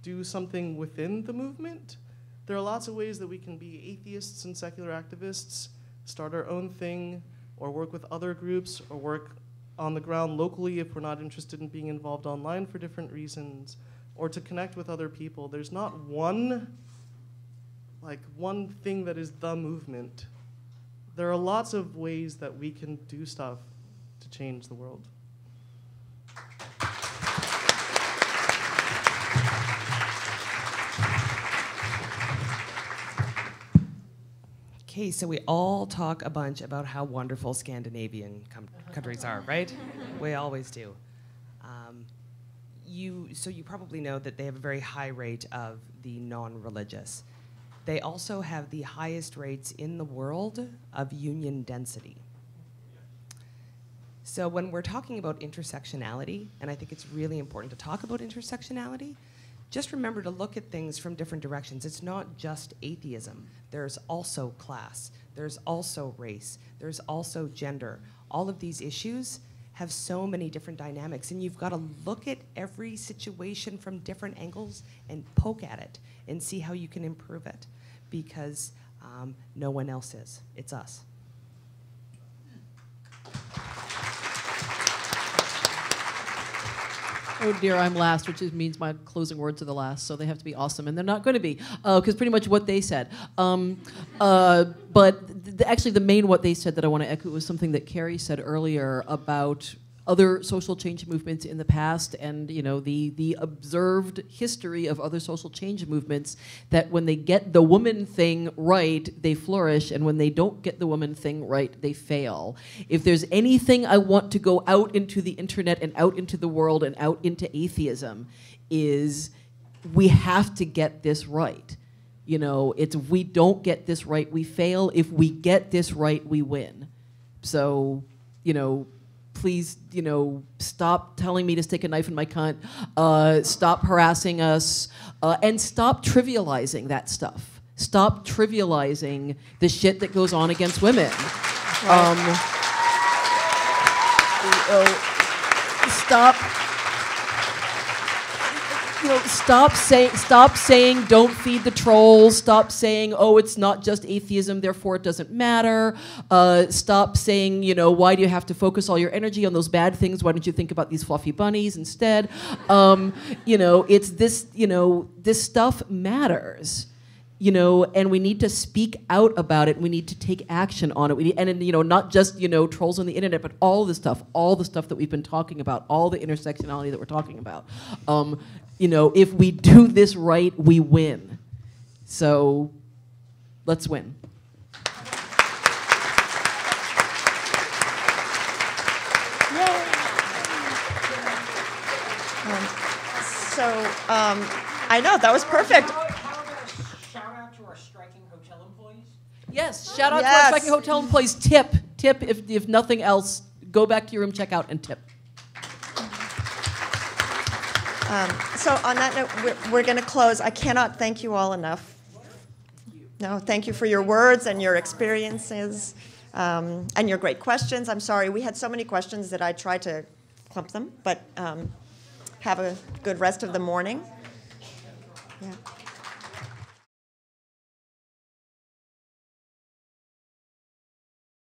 do something within the movement. There are lots of ways that we can be atheists and secular activists, start our own thing, or work with other groups, or work on the ground locally if we're not interested in being involved online for different reasons, or to connect with other people. There's not one thing that is the movement. There are lots of ways that we can do stuff to change the world. Okay, so we all talk a bunch about how wonderful Scandinavian countries are, right? We always do. So you probably know that they have a very high rate of the non-religious. They also have the highest rates in the world of union density. So when we're talking about intersectionality, and I think it's really important to talk about intersectionality, just remember to look at things from different directions. It's not just atheism. There's also class. There's also race. There's also gender. All of these issues have so many different dynamics, and you've got to look at every situation from different angles and poke at it and see how you can improve it, because no one else is. It's us. Oh dear, I'm last, which means my closing words are the last, so they have to be awesome, and they're not going to be, because pretty much what they said. But actually, the main what they said that I want to echo was something that Carrie said earlier about other social change movements in the past, and the observed history of other social change movements, that when they get the woman thing right, they flourish, and when they don't get the woman thing right, they fail. If there's anything I want to go out into the internet and out into the world and out into atheism, is we have to get this right. You know, it's if we don't get this right, we fail. If we get this right, we win. So, you know, please, you know, stop telling me to stick a knife in my cunt. Stop harassing us, and stop trivializing that stuff. Stop trivializing the shit that goes on against women. Stop. You know, stop saying don't feed the trolls. Stop saying, oh, it's not just atheism, therefore it doesn't matter. Stop saying, you know, why do you have to focus all your energy on those bad things? Why don't you think about these fluffy bunnies instead? You know, it's this, you know, this stuff matters. You know, and we need to speak out about it. We need to take action on it. And you know, not just, you know, trolls on the internet, but all the stuff that we've been talking about, all the intersectionality that we're talking about. You know, if we do this right, we win. So, let's win. I know, that was perfect. Yes, shout out to our striking hotel employees. Tip, if nothing else, go back to your room, check out, and tip. So on that note, we're going to close. I cannot thank you all enough. No, thank you for your words and your experiences and your great questions. I'm sorry, we had so many questions that I tried to clump them, but have a good rest of the morning. Yeah.